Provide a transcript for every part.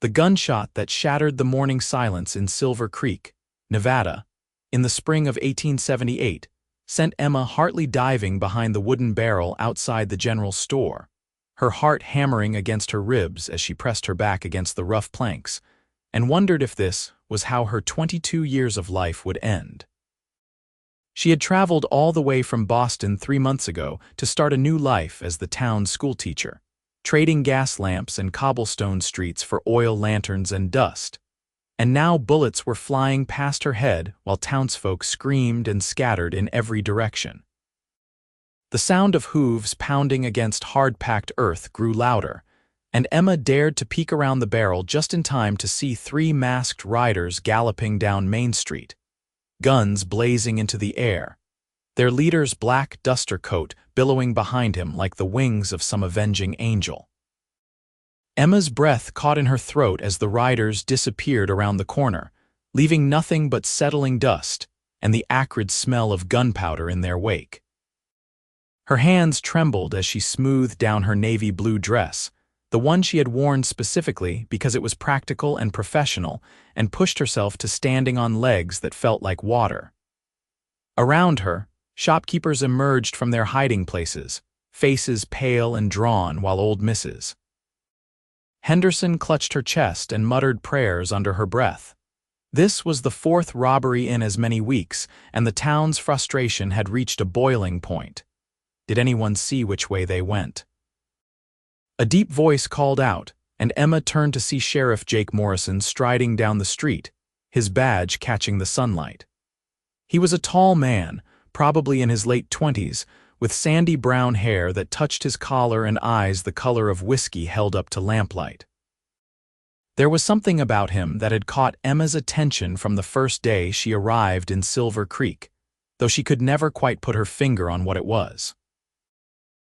The gunshot that shattered the morning silence in Silver Creek, Nevada, in the spring of 1878, sent Emma Hartley diving behind the wooden barrel outside the general store, her heart hammering against her ribs as she pressed her back against the rough planks, and wondered if this was how her 22 years of life would end. She had traveled all the way from Boston 3 months ago to start a new life as the town's schoolteacher, trading gas lamps and cobblestone streets for oil lanterns and dust. And now bullets were flying past her head while townsfolk screamed and scattered in every direction. The sound of hooves pounding against hard-packed earth grew louder, and Emma dared to peek around the barrel just in time to see 3 masked riders galloping down Main Street, guns blazing into the air, their leader's black duster coat billowing behind him like the wings of some avenging angel. Emma's breath caught in her throat as the riders disappeared around the corner, leaving nothing but settling dust and the acrid smell of gunpowder in their wake. Her hands trembled as she smoothed down her navy blue dress, the one she had worn specifically because it was practical and professional, and pushed herself to standing on legs that felt like water. Around her, shopkeepers emerged from their hiding places, faces pale and drawn while old Mrs. Henderson clutched her chest and muttered prayers under her breath. This was the 4th robbery in as many weeks, and the town's frustration had reached a boiling point. Did anyone see which way they went? A deep voice called out, and Emma turned to see Sheriff Jake Morrison striding down the street, his badge catching the sunlight. He was a tall man, probably in his late 20s, with sandy brown hair that touched his collar and eyes the color of whiskey held up to lamplight. There was something about him that had caught Emma's attention from the first day she arrived in Silver Creek, though she could never quite put her finger on what it was.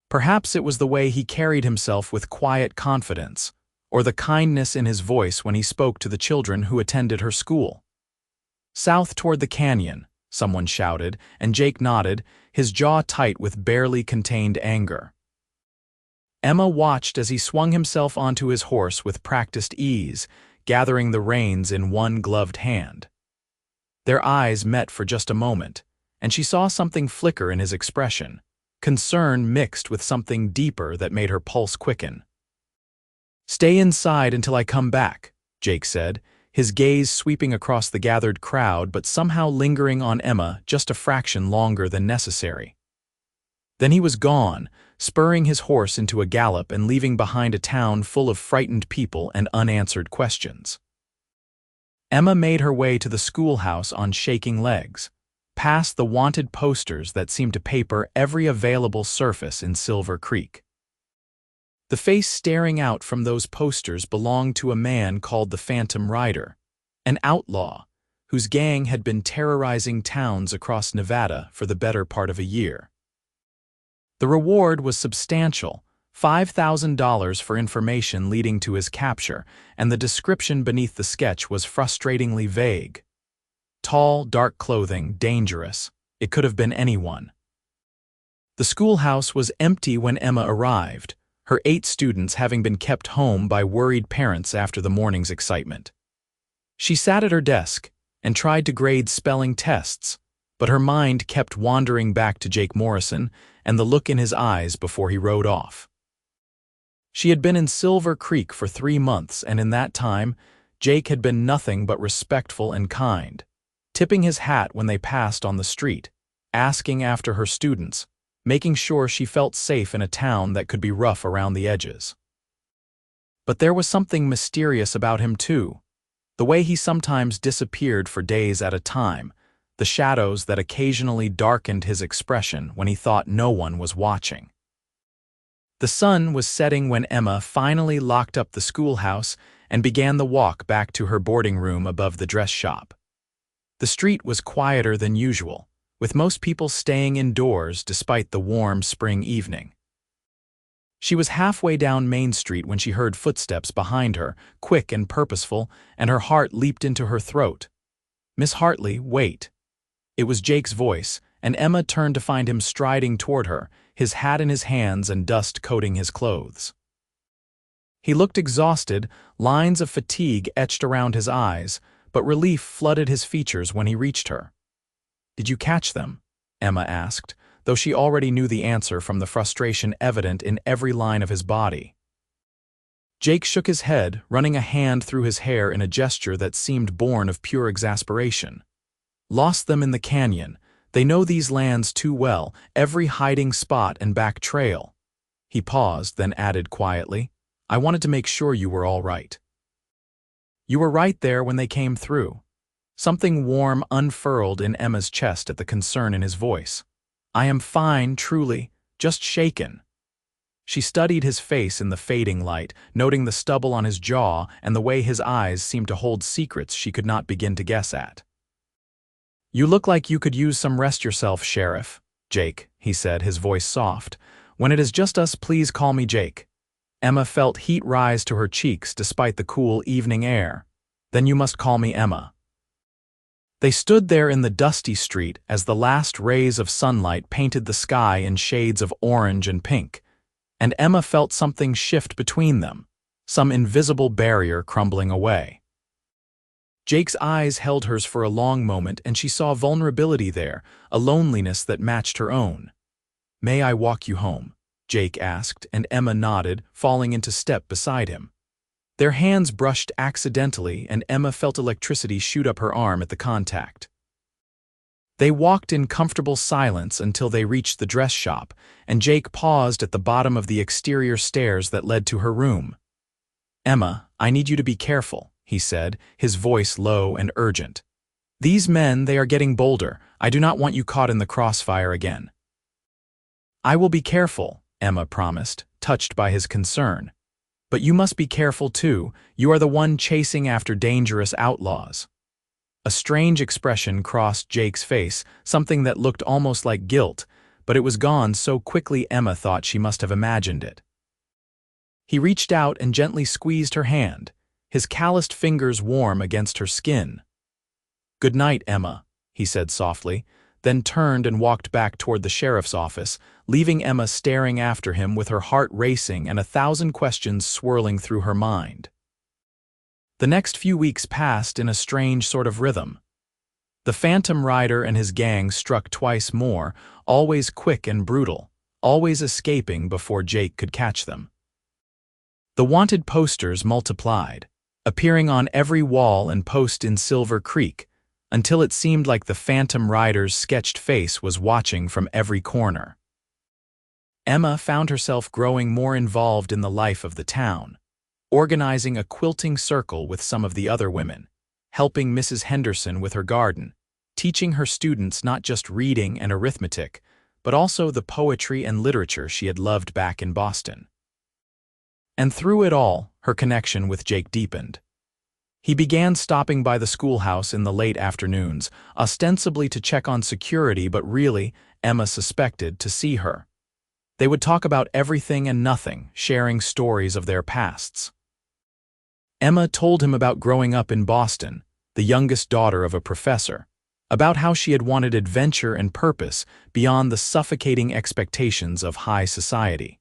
Perhaps it was the way he carried himself with quiet confidence, or the kindness in his voice when he spoke to the children who attended her school. "South toward the canyon," someone shouted, and Jake nodded, his jaw tight with barely contained anger. Emma watched as he swung himself onto his horse with practiced ease, gathering the reins in one gloved hand. Their eyes met for just a moment, and she saw something flicker in his expression, concern mixed with something deeper that made her pulse quicken. "Stay inside until I come back," Jake said, his gaze sweeping across the gathered crowd but somehow lingering on Emma just a fraction longer than necessary. Then he was gone, spurring his horse into a gallop and leaving behind a town full of frightened people and unanswered questions. Emma made her way to the schoolhouse on shaking legs, past the wanted posters that seemed to paper every available surface in Silver Creek. The face staring out from those posters belonged to a man called the Phantom Rider, an outlaw whose gang had been terrorizing towns across Nevada for the better part of a year. The reward was substantial, $5,000 for information leading to his capture, and the description beneath the sketch was frustratingly vague. Tall, dark clothing, dangerous. It could have been anyone. The schoolhouse was empty when Emma arrived, her 8 students having been kept home by worried parents after the morning's excitement. She sat at her desk and tried to grade spelling tests, but her mind kept wandering back to Jake Morrison and the look in his eyes before he rode off. She had been in Silver Creek for 3 months, and in that time, Jake had been nothing but respectful and kind, tipping his hat when they passed on the street, asking after her students, making sure she felt safe in a town that could be rough around the edges. But there was something mysterious about him too, the way he sometimes disappeared for days at a time, the shadows that occasionally darkened his expression when he thought no one was watching. The sun was setting when Emma finally locked up the schoolhouse and began the walk back to her boarding room above the dress shop. The street was quieter than usual, with most people staying indoors despite the warm spring evening. She was halfway down Main Street when she heard footsteps behind her, quick and purposeful, and her heart leaped into her throat. "Miss Hartley, wait." It was Jake's voice, and Emma turned to find him striding toward her, his hat in his hands and dust coating his clothes. He looked exhausted, lines of fatigue etched around his eyes, but relief flooded his features when he reached her. "Did you catch them?" Emma asked, though she already knew the answer from the frustration evident in every line of his body. Jake shook his head, running a hand through his hair in a gesture that seemed born of pure exasperation. "Lost them in the canyon. They know these lands too well, every hiding spot and back trail." He paused, then added quietly, "I wanted to make sure you were all right." "You were right there when they came through." Something warm unfurled in Emma's chest at the concern in his voice. "I am fine, truly, just shaken." She studied his face in the fading light, noting the stubble on his jaw and the way his eyes seemed to hold secrets she could not begin to guess at. "You look like you could use some rest yourself, Sheriff." "Jake," he said, his voice soft. "When it is just us, please call me Jake." Emma felt heat rise to her cheeks despite the cool evening air. "Then you must call me Emma." They stood there in the dusty street as the last rays of sunlight painted the sky in shades of orange and pink, and Emma felt something shift between them, some invisible barrier crumbling away. Jake's eyes held hers for a long moment, and she saw vulnerability there, a loneliness that matched her own. "May I walk you home?" Jake asked, and Emma nodded, falling into step beside him. Their hands brushed accidentally, and Emma felt electricity shoot up her arm at the contact. They walked in comfortable silence until they reached the dress shop, and Jake paused at the bottom of the exterior stairs that led to her room. "Emma, I need you to be careful," he said, his voice low and urgent. "These men, they are getting bolder. I do not want you caught in the crossfire again." "I will be careful," Emma promised, touched by his concern. "But you must be careful too. You are the one chasing after dangerous outlaws." A strange expression crossed Jake's face, something that looked almost like guilt, but it was gone so quickly Emma thought she must have imagined it. He reached out and gently squeezed her hand, his calloused fingers warm against her skin. "Good night, Emma," he said softly, then turned and walked back toward the sheriff's office, leaving Emma staring after him with her heart racing and 1,000 questions swirling through her mind. The next few weeks passed in a strange sort of rhythm. The Phantom Rider and his gang struck twice more, always quick and brutal, always escaping before Jake could catch them. The wanted posters multiplied, appearing on every wall and post in Silver Creek, until it seemed like the Phantom Rider's sketched face was watching from every corner. Emma found herself growing more involved in the life of the town, organizing a quilting circle with some of the other women, helping Mrs. Henderson with her garden, teaching her students not just reading and arithmetic, but also the poetry and literature she had loved back in Boston. And through it all, her connection with Jake deepened. He began stopping by the schoolhouse in the late afternoons, ostensibly to check on security, but really, Emma suspected, to see her. They would talk about everything and nothing, sharing stories of their pasts. Emma told him about growing up in Boston, the youngest daughter of a professor, about how she had wanted adventure and purpose beyond the suffocating expectations of high society.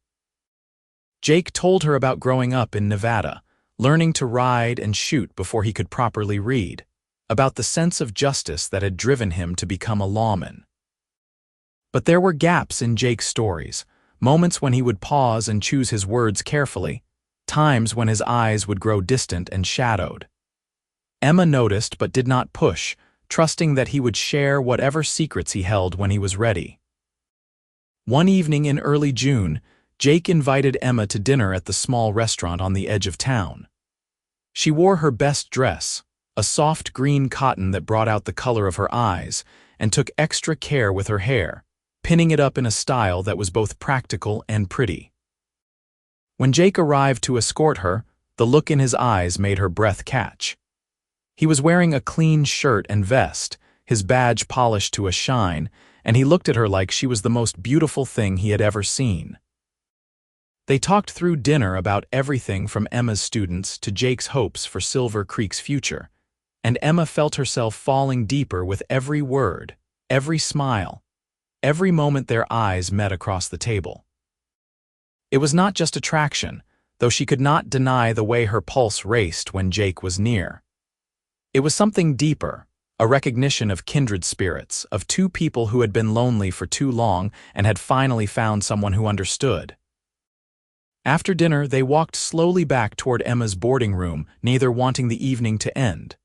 Jake told her about growing up in Nevada, learning to ride and shoot before he could properly read, about the sense of justice that had driven him to become a lawman. But there were gaps in Jake's stories, moments when he would pause and choose his words carefully, times when his eyes would grow distant and shadowed. Emma noticed but did not push, trusting that he would share whatever secrets he held when he was ready. One evening in early June, Jake invited Emma to dinner at the small restaurant on the edge of town. She wore her best dress, a soft green cotton that brought out the color of her eyes, and took extra care with her hair, pinning it up in a style that was both practical and pretty. When Jake arrived to escort her, the look in his eyes made her breath catch. He was wearing a clean shirt and vest, his badge polished to a shine, and he looked at her like she was the most beautiful thing he had ever seen. They talked through dinner about everything from Emma's students to Jake's hopes for Silver Creek's future, and Emma felt herself falling deeper with every word, every smile, every moment their eyes met across the table. It was not just attraction, though she could not deny the way her pulse raced when Jake was near. It was something deeper, a recognition of kindred spirits, of two people who had been lonely for too long and had finally found someone who understood. After dinner, they walked slowly back toward Emma's boarding room, neither wanting the evening to end.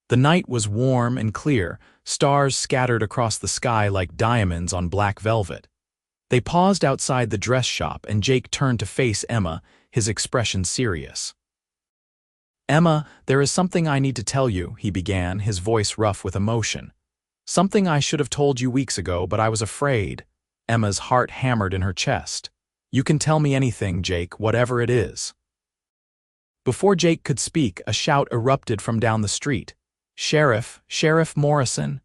The night was warm and clear, stars scattered across the sky like diamonds on black velvet. They paused outside the dress shop and Jake turned to face Emma, his expression serious. "Emma, there is something I need to tell you," he began, his voice rough with emotion. "Something I should have told you weeks ago, but I was afraid." Emma's heart hammered in her chest. "You can tell me anything, Jake, whatever it is." Before Jake could speak, a shout erupted from down the street. Sheriff Morrison."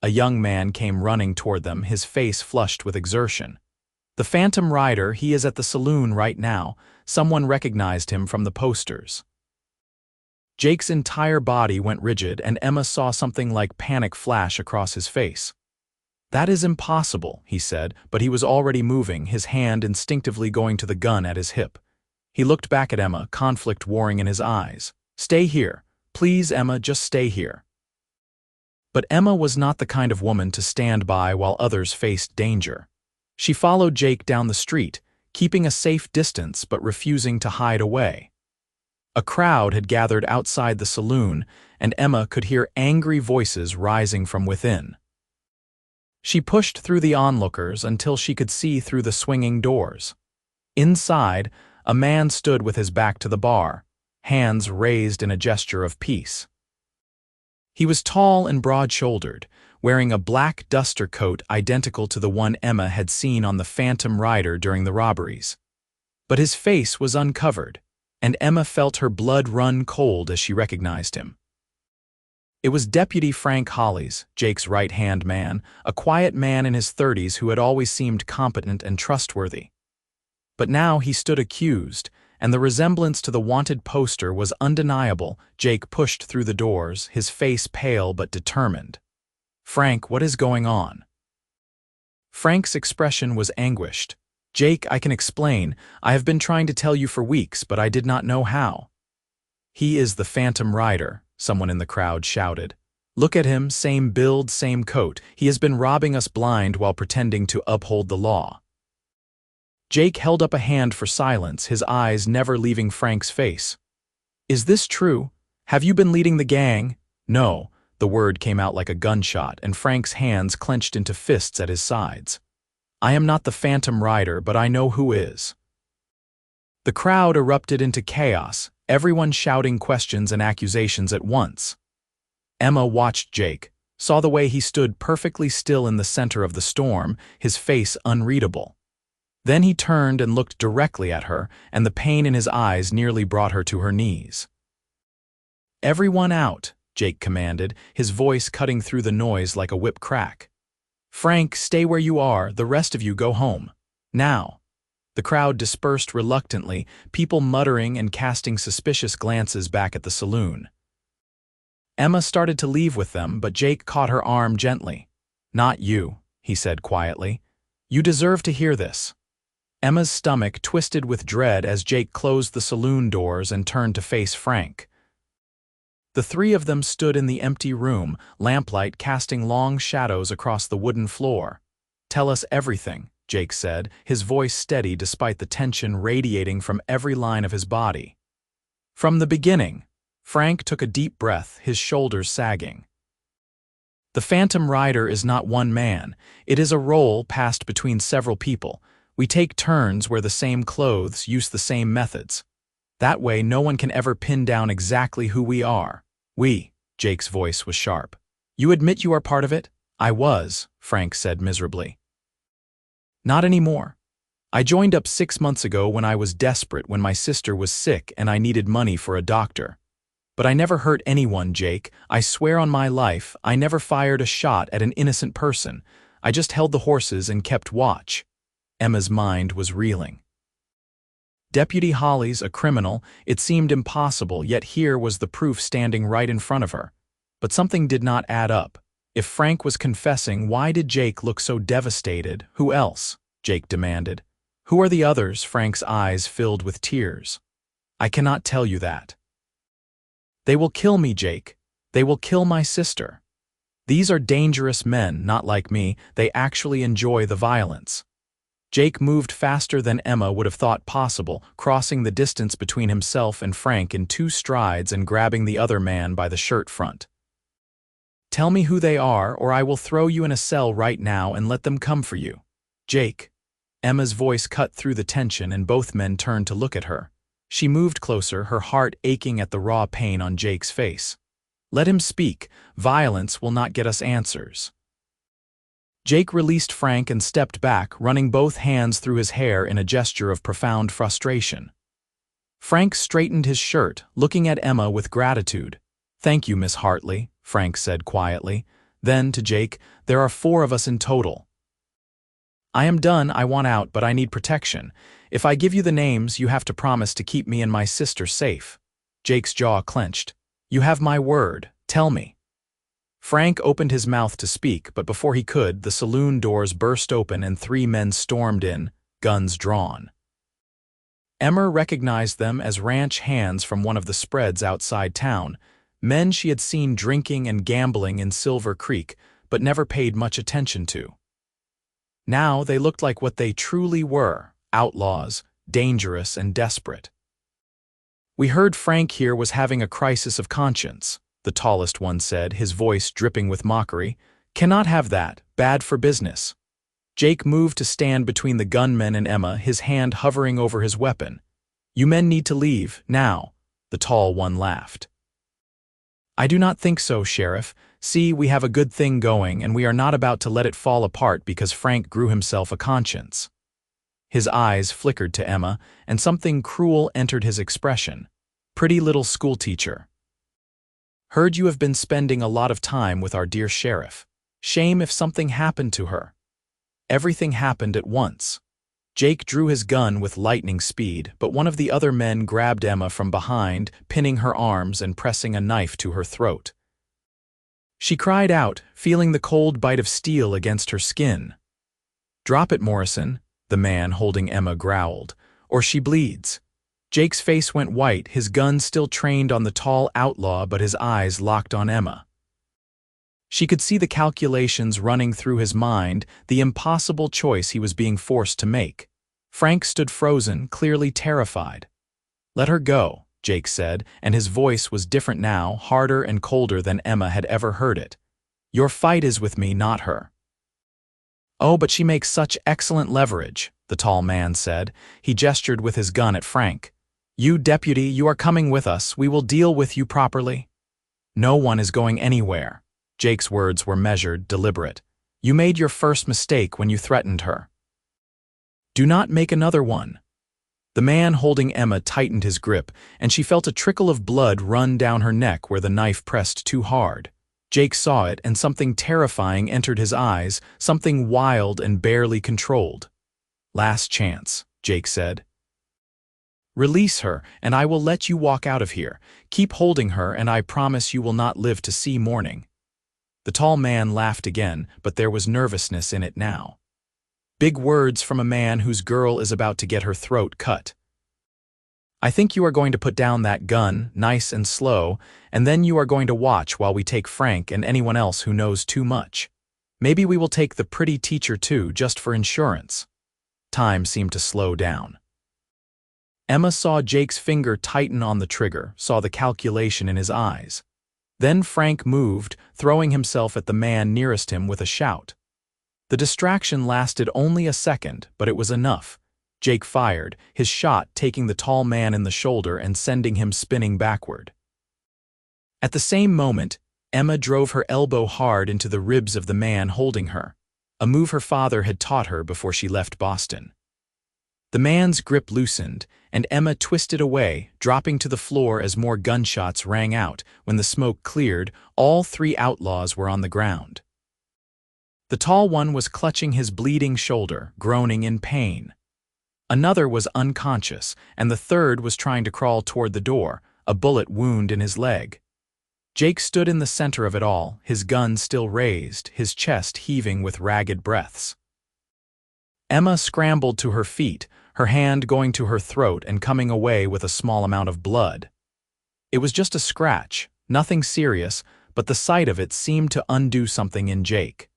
A young man came running toward them, his face flushed with exertion. "The Phantom Rider, he is at the saloon right now. Someone recognized him from the posters." Jake's entire body went rigid, and Emma saw something like panic flash across his face. "That is impossible," he said, but he was already moving, his hand instinctively going to the gun at his hip. He looked back at Emma, conflict warring in his eyes. "Stay here. Please, Emma, just stay here." But Emma was not the kind of woman to stand by while others faced danger. She followed Jake down the street, keeping a safe distance but refusing to hide away. A crowd had gathered outside the saloon, and Emma could hear angry voices rising from within. She pushed through the onlookers until she could see through the swinging doors. Inside, a man stood with his back to the bar, hands raised in a gesture of peace. He was tall and broad-shouldered, wearing a black duster coat identical to the one Emma had seen on the Phantom Rider during the robberies. But his face was uncovered, and Emma felt her blood run cold as she recognized him. It was Deputy Frank Hollis, Jake's right-hand man, a quiet man in his 30s who had always seemed competent and trustworthy. But now he stood accused, and the resemblance to the wanted poster was undeniable. Jake pushed through the doors, his face pale but determined. "Frank, what is going on?" Frank's expression was anguished. "Jake, I can explain. I have been trying to tell you for weeks, but I did not know how." "He is the Phantom Rider," someone in the crowd shouted. "Look at him, same build, same coat. He has been robbing us blind while pretending to uphold the law." Jake held up a hand for silence, his eyes never leaving Frank's face. "Is this true? Have you been leading the gang?" "No." The word came out like a gunshot, and Frank's hands clenched into fists at his sides. "I am not the Phantom Rider, but I know who is." The crowd erupted into chaos, everyone shouting questions and accusations at once. Emma watched Jake, saw the way he stood perfectly still in the center of the storm, his face unreadable. Then he turned and looked directly at her, and the pain in his eyes nearly brought her to her knees. "Everyone out," Jake commanded, his voice cutting through the noise like a whip crack. "Frank, stay where you are, the rest of you go home. Now." The crowd dispersed reluctantly, people muttering and casting suspicious glances back at the saloon. Emma started to leave with them, but Jake caught her arm gently. "Not you," he said quietly. "You deserve to hear this." Emma's stomach twisted with dread as Jake closed the saloon doors and turned to face Frank. The three of them stood in the empty room, lamplight casting long shadows across the wooden floor. "Tell us everything," Jake said, his voice steady despite the tension radiating from every line of his body. "From the beginning." Frank took a deep breath, his shoulders sagging. "The Phantom Rider is not one man. It is a role passed between several people. We take turns, wear the same clothes, use the same methods. That way no one can ever pin down exactly who we are." "We," Jake's voice was sharp. "You admit you are part of it?" "I was," Frank said miserably. "Not anymore. I joined up 6 months ago when I was desperate, when my sister was sick and I needed money for a doctor. But I never hurt anyone, Jake. I swear on my life, I never fired a shot at an innocent person. I just held the horses and kept watch." Emma's mind was reeling. Deputy Hollis, a criminal, it seemed impossible, yet here was the proof standing right in front of her. But something did not add up. If Frank was confessing, why did Jake look so devastated? "Who else?" Jake demanded. "Who are the others?" Frank's eyes filled with tears. I cannot tell you that. They will kill me, Jake. They will kill my sister. These are dangerous men, not like me. They actually enjoy the violence. Jake moved faster than Emma would have thought possible, crossing the distance between himself and Frank in 2 strides and grabbing the other man by the shirt front. Tell me who they are, or I will throw you in a cell right now and let them come for you. Jake. Emma's voice cut through the tension and both men turned to look at her. She moved closer, her heart aching at the raw pain on Jake's face. Let him speak. Violence will not get us answers. Jake released Frank and stepped back, running both hands through his hair in a gesture of profound frustration. Frank straightened his shirt, looking at Emma with gratitude. Thank you, Miss Hartley, Frank said quietly. Then, to Jake, there are 4 of us in total. I am done, I want out, but I need protection. If I give you the names, you have to promise to keep me and my sister safe. Jake's jaw clenched. You have my word, tell me. Frank opened his mouth to speak, but before he could, the saloon doors burst open and 3 men stormed in, guns drawn. Emma recognized them as ranch hands from one of the spreads outside town, men she had seen drinking and gambling in Silver Creek, but never paid much attention to. Now they looked like what they truly were, outlaws, dangerous and desperate. We heard Frank here was having a crisis of conscience, the tallest one said, his voice dripping with mockery. Cannot have that, bad for business. Jake moved to stand between the gunmen and Emma, his hand hovering over his weapon. You men need to leave, now, the tall one laughed. I do not think so, Sheriff. See, we have a good thing going, and we are not about to let it fall apart because Frank grew himself a conscience. His eyes flickered to Emma, and something cruel entered his expression. Pretty little schoolteacher. Heard you have been spending a lot of time with our dear sheriff. Shame if something happened to her. Everything happened at once. Jake drew his gun with lightning speed, but one of the other men grabbed Emma from behind, pinning her arms and pressing a knife to her throat. She cried out, feeling the cold bite of steel against her skin. Drop it, Morrison, the man holding Emma growled, or she bleeds. Jake's face went white, his gun still trained on the tall outlaw, but his eyes locked on Emma. She could see the calculations running through his mind, the impossible choice he was being forced to make. Frank stood frozen, clearly terrified. Let her go, Jake said, and his voice was different now, harder and colder than Emma had ever heard it. Your fight is with me, not her. Oh, but she makes such excellent leverage, the tall man said. He gestured with his gun at Frank. You, deputy, you are coming with us. We will deal with you properly. No one is going anywhere. Jake's words were measured, deliberate. You made your first mistake when you threatened her. Do not make another one. The man holding Emma tightened his grip, and she felt a trickle of blood run down her neck where the knife pressed too hard. Jake saw it, and something terrifying entered his eyes, something wild and barely controlled. Last chance, Jake said. Release her, and I will let you walk out of here. Keep holding her, and I promise you will not live to see morning. The tall man laughed again, but there was nervousness in it now. Big words from a man whose girl is about to get her throat cut. I think you are going to put down that gun, nice and slow, and then you are going to watch while we take Frank and anyone else who knows too much. Maybe we will take the pretty teacher too, just for insurance. Time seemed to slow down. Emma saw Jake's finger tighten on the trigger, saw the calculation in his eyes. Then Frank moved, throwing himself at the man nearest him with a shout. The distraction lasted only a second, but it was enough. Jake fired, his shot taking the tall man in the shoulder and sending him spinning backward. At the same moment, Emma drove her elbow hard into the ribs of the man holding her, a move her father had taught her before she left Boston. The man's grip loosened, and Emma twisted away, dropping to the floor as more gunshots rang out. When the smoke cleared, all 3 outlaws were on the ground. The tall one was clutching his bleeding shoulder, groaning in pain. Another was unconscious, and the third was trying to crawl toward the door, a bullet wound in his leg. Jake stood in the center of it all, his gun still raised, his chest heaving with ragged breaths. Emma scrambled to her feet, her hand going to her throat and coming away with a small amount of blood. It was just a scratch, nothing serious, but the sight of it seemed to undo something in Jake.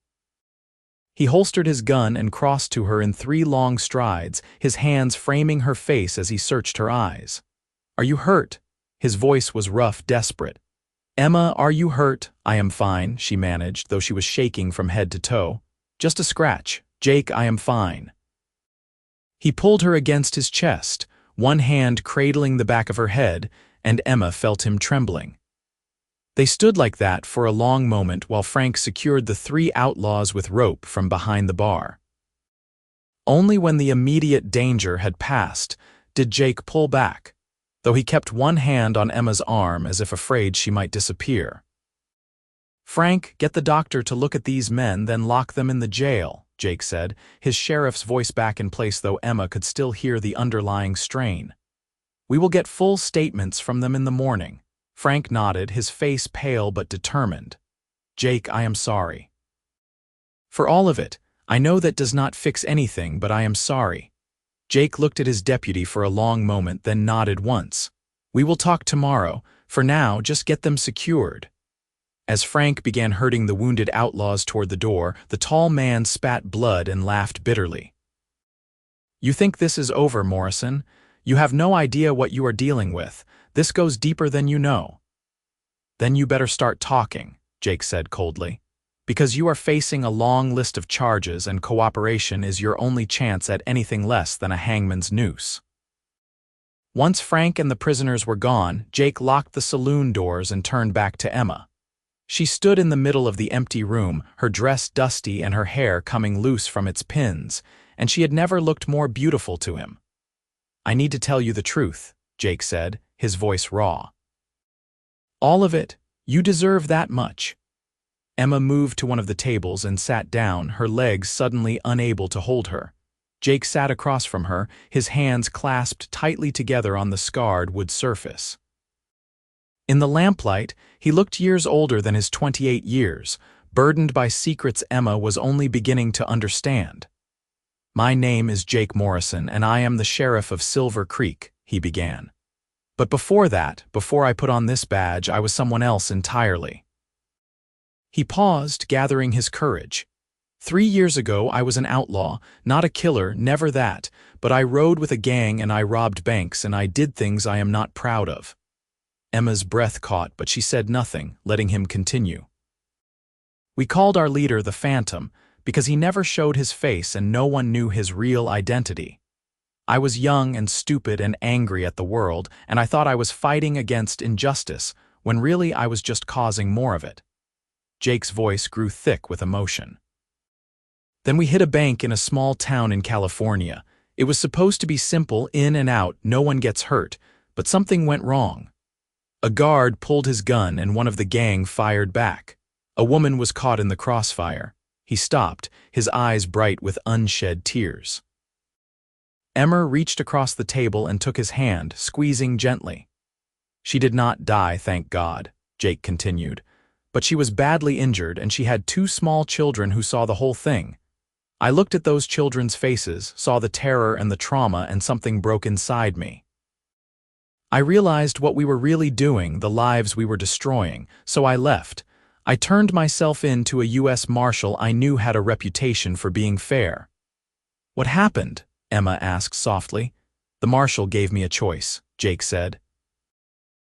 He holstered his gun and crossed to her in 3 long strides, his hands framing her face as he searched her eyes. "Are you hurt?" His voice was rough, desperate. "Emma, are you hurt?" "I am fine," she managed, though she was shaking from head to toe. "Just a scratch. Jake, I am fine." He pulled her against his chest, one hand cradling the back of her head, and Emma felt him trembling. They stood like that for a long moment while Frank secured the 3 outlaws with rope from behind the bar. Only when the immediate danger had passed did Jake pull back, though he kept one hand on Emma's arm as if afraid she might disappear. "Frank, get the doctor to look at these men, then lock them in the jail," Jake said, his sheriff's voice back in place though Emma could still hear the underlying strain. "We will get full statements from them in the morning." Frank nodded, his face pale but determined. "Jake, I am sorry. For all of it. I know that does not fix anything, but I am sorry." Jake looked at his deputy for a long moment, then nodded once. "We will talk tomorrow. For now, just get them secured." As Frank began herding the wounded outlaws toward the door, the tall man spat blood and laughed bitterly. "You think this is over, Morrison? You have no idea what you are dealing with. This goes deeper than you know." "Then you better start talking," Jake said coldly, "because you are facing a long list of charges and cooperation is your only chance at anything less than a hangman's noose." Once Frank and the prisoners were gone, Jake locked the saloon doors and turned back to Emma. She stood in the middle of the empty room, her dress dusty and her hair coming loose from its pins, and she had never looked more beautiful to him. "I need to tell you the truth," Jake said, his voice raw. "All of it? You deserve that much." Emma moved to one of the tables and sat down, her legs suddenly unable to hold her. Jake sat across from her, his hands clasped tightly together on the scarred wood surface. In the lamplight, he looked years older than his 28 years, burdened by secrets Emma was only beginning to understand. "My name is Jake Morrison, and I am the sheriff of Silver Creek," he began. "But before that, before I put on this badge, I was someone else entirely." He paused, gathering his courage. 3 years ago, I was an outlaw, not a killer, never that, but I rode with a gang and I robbed banks and I did things I am not proud of. Emma's breath caught, but she said nothing, letting him continue. "We called our leader the Phantom because he never showed his face and no one knew his real identity. I was young and stupid and angry at the world, and I thought I was fighting against injustice, when really I was just causing more of it." Jake's voice grew thick with emotion. "Then we hit a bank in a small town in California. It was supposed to be simple, in and out, no one gets hurt, but something went wrong. A guard pulled his gun and one of the gang fired back. A woman was caught in the crossfire." He stopped, his eyes bright with unshed tears. Emma reached across the table and took his hand, squeezing gently. "She did not die, thank God," Jake continued, "but she was badly injured and she had 2 small children who saw the whole thing. I looked at those children's faces, saw the terror and the trauma, and something broke inside me. I realized what we were really doing, the lives we were destroying, so I left. I turned myself in to a U.S. Marshal I knew had a reputation for being fair." "What happened?" Emma asked softly. "The Marshal gave me a choice," Jake said.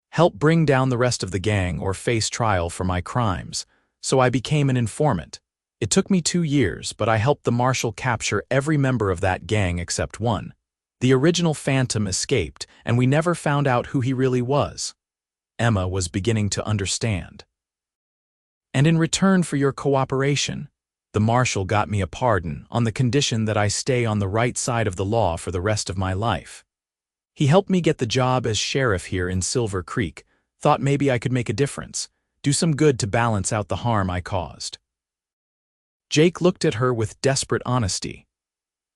"Help bring down the rest of the gang or face trial for my crimes. So I became an informant. It took me 2 years, but I helped the Marshal capture every member of that gang except one. The original Phantom escaped, and we never found out who he really was." Emma was beginning to understand. "And in return for your cooperation, the Marshal got me a pardon on the condition that I stay on the right side of the law for the rest of my life. He helped me get the job as sheriff here in Silver Creek, thought maybe I could make a difference, do some good to balance out the harm I caused." Jake looked at her with desperate honesty.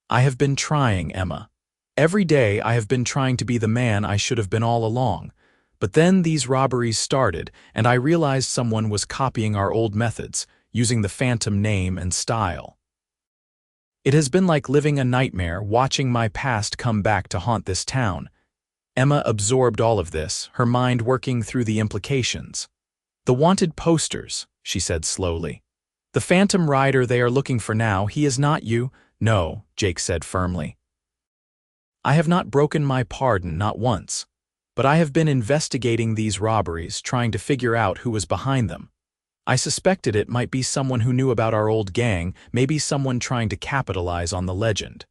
"I have been trying, Emma. Every day I have been trying to be the man I should have been all along. But then these robberies started, and I realized someone was copying our old methods, using the Phantom name and style." It has been like living a nightmare, watching my past come back to haunt this town. Emma absorbed all of this, her mind working through the implications. The wanted posters, she said slowly. The phantom rider they are looking for now, he is not you. No, Jake said firmly. I have not broken my pardon, not once. But I have been investigating these robberies, trying to figure out who was behind them. I suspected it might be someone who knew about our old gang, maybe someone trying to capitalize on the legend.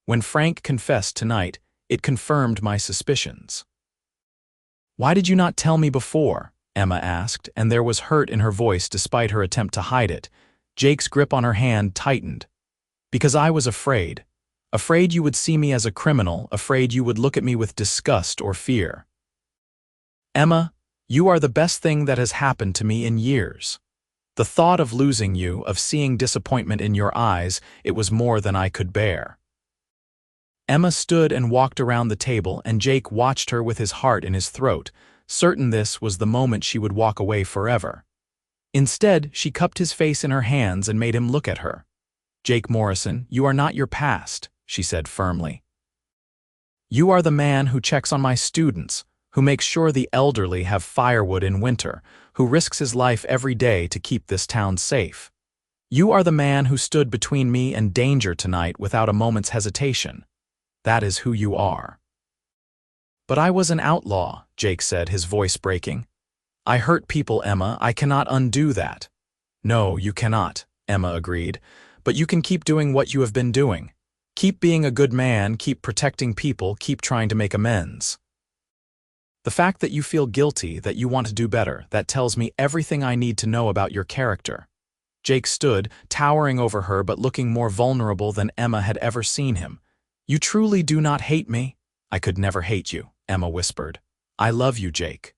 When Frank confessed tonight, it confirmed my suspicions. Why did you not tell me before? Emma asked, and there was hurt in her voice despite her attempt to hide it. Jake's grip on her hand tightened. Because I was afraid. Afraid you would see me as a criminal, afraid you would look at me with disgust or fear. Emma, you are the best thing that has happened to me in years. The thought of losing you, of seeing disappointment in your eyes, it was more than I could bear. Emma stood and walked around the table, and Jake watched her with his heart in his throat, certain this was the moment she would walk away forever. Instead, she cupped his face in her hands and made him look at her. Jake Morrison, you are not your past, she said firmly. You are the man who checks on my students, who makes sure the elderly have firewood in winter, who risks his life every day to keep this town safe. You are the man who stood between me and danger tonight without a moment's hesitation. That is who you are. But I was an outlaw, Jake said, his voice breaking. I hurt people, Emma. I cannot undo that. No, you cannot, Emma agreed. But you can keep doing what you have been doing. Keep being a good man, keep protecting people, keep trying to make amends. The fact that you feel guilty, that you want to do better, that tells me everything I need to know about your character. Jake stood, towering over her but looking more vulnerable than Emma had ever seen him. You truly do not hate me? I could never hate you, Emma whispered. I love you, Jake.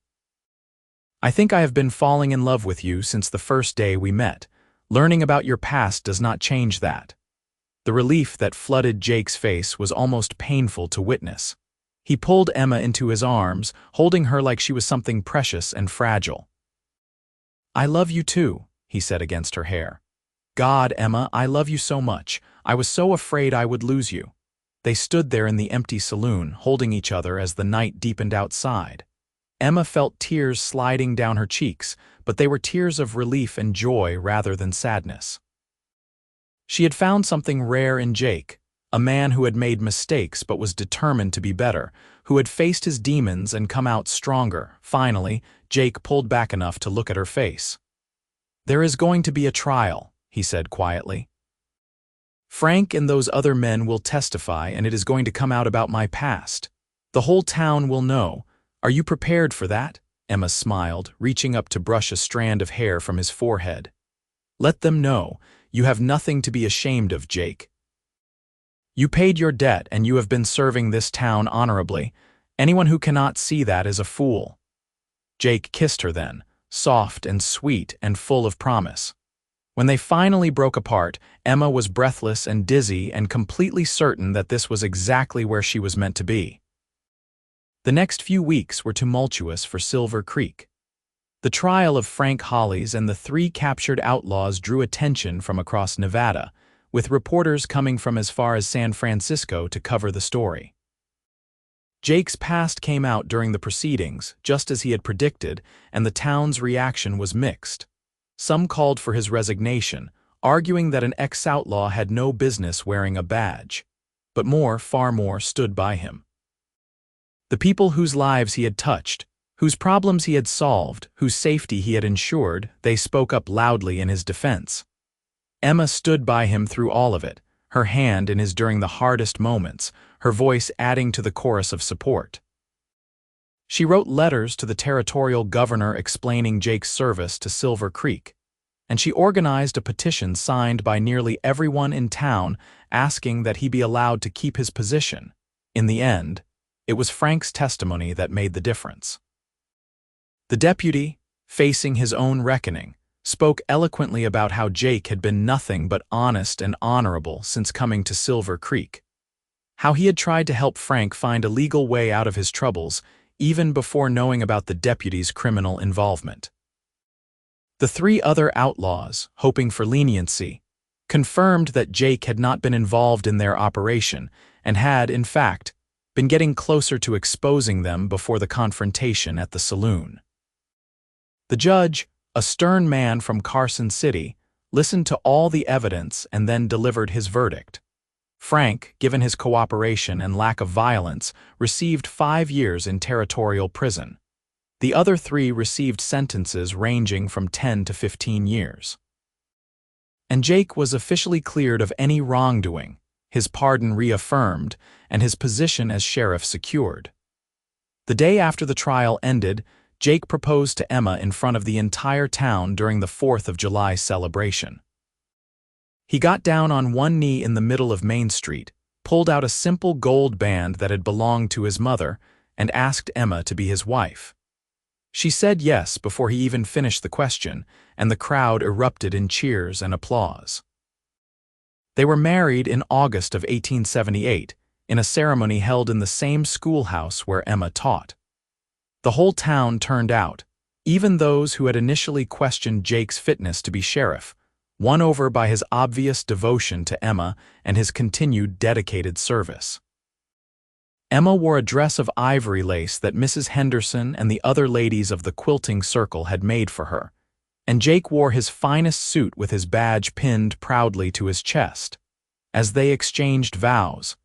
I think I have been falling in love with you since the first day we met. Learning about your past does not change that. The relief that flooded Jake's face was almost painful to witness. He pulled Emma into his arms, holding her like she was something precious and fragile. I love you too, he said against her hair. God, Emma, I love you so much. I was so afraid I would lose you. They stood there in the empty saloon, holding each other as the night deepened outside. Emma felt tears sliding down her cheeks, but they were tears of relief and joy rather than sadness. She had found something rare in Jake, a man who had made mistakes but was determined to be better, who had faced his demons and come out stronger. Finally, Jake pulled back enough to look at her face. There is going to be a trial, he said quietly. Frank and those other men will testify, and it is going to come out about my past. The whole town will know. Are you prepared for that? Emma smiled, reaching up to brush a strand of hair from his forehead. Let them know. You have nothing to be ashamed of, Jake. You paid your debt and you have been serving this town honorably. Anyone who cannot see that is a fool. Jake kissed her then, soft and sweet and full of promise. When they finally broke apart, Emma was breathless and dizzy and completely certain that this was exactly where she was meant to be. The next few weeks were tumultuous for Silver Creek. The trial of Frank Hollies and the 3 captured outlaws drew attention from across Nevada, with reporters coming from as far as San Francisco to cover the story. Jake's past came out during the proceedings, just as he had predicted, and the town's reaction was mixed. Some called for his resignation, arguing that an ex-outlaw had no business wearing a badge. But more, far more, stood by him. The people whose lives he had touched, whose problems he had solved, whose safety he had ensured, they spoke up loudly in his defense. Emma stood by him through all of it, her hand in his during the hardest moments, her voice adding to the chorus of support. She wrote letters to the territorial governor explaining Jake's service to Silver Creek, and she organized a petition signed by nearly everyone in town asking that he be allowed to keep his position. In the end, it was Frank's testimony that made the difference. The deputy, facing his own reckoning, spoke eloquently about how Jake had been nothing but honest and honorable since coming to Silver Creek, how he had tried to help Frank find a legal way out of his troubles even before knowing about the deputy's criminal involvement. The 3 other outlaws, hoping for leniency, confirmed that Jake had not been involved in their operation and had, in fact, been getting closer to exposing them before the confrontation at the saloon. The judge, a stern man from Carson City, listened to all the evidence and then delivered his verdict. Frank, given his cooperation and lack of violence, received 5 years in territorial prison. The other 3 received sentences ranging from 10 to 15 years. And Jake was officially cleared of any wrongdoing, his pardon reaffirmed, and his position as sheriff secured. The day after the trial ended, Jake proposed to Emma in front of the entire town during the 4th of July celebration. He got down on one knee in the middle of Main Street, pulled out a simple gold band that had belonged to his mother, and asked Emma to be his wife. She said yes before he even finished the question, and the crowd erupted in cheers and applause. They were married in August of 1878, in a ceremony held in the same schoolhouse where Emma taught. The whole town turned out, even those who had initially questioned Jake's fitness to be sheriff, won over by his obvious devotion to Emma and his continued dedicated service. Emma wore a dress of ivory lace that Mrs. Henderson and the other ladies of the quilting circle had made for her, and Jake wore his finest suit with his badge pinned proudly to his chest. As they exchanged vows,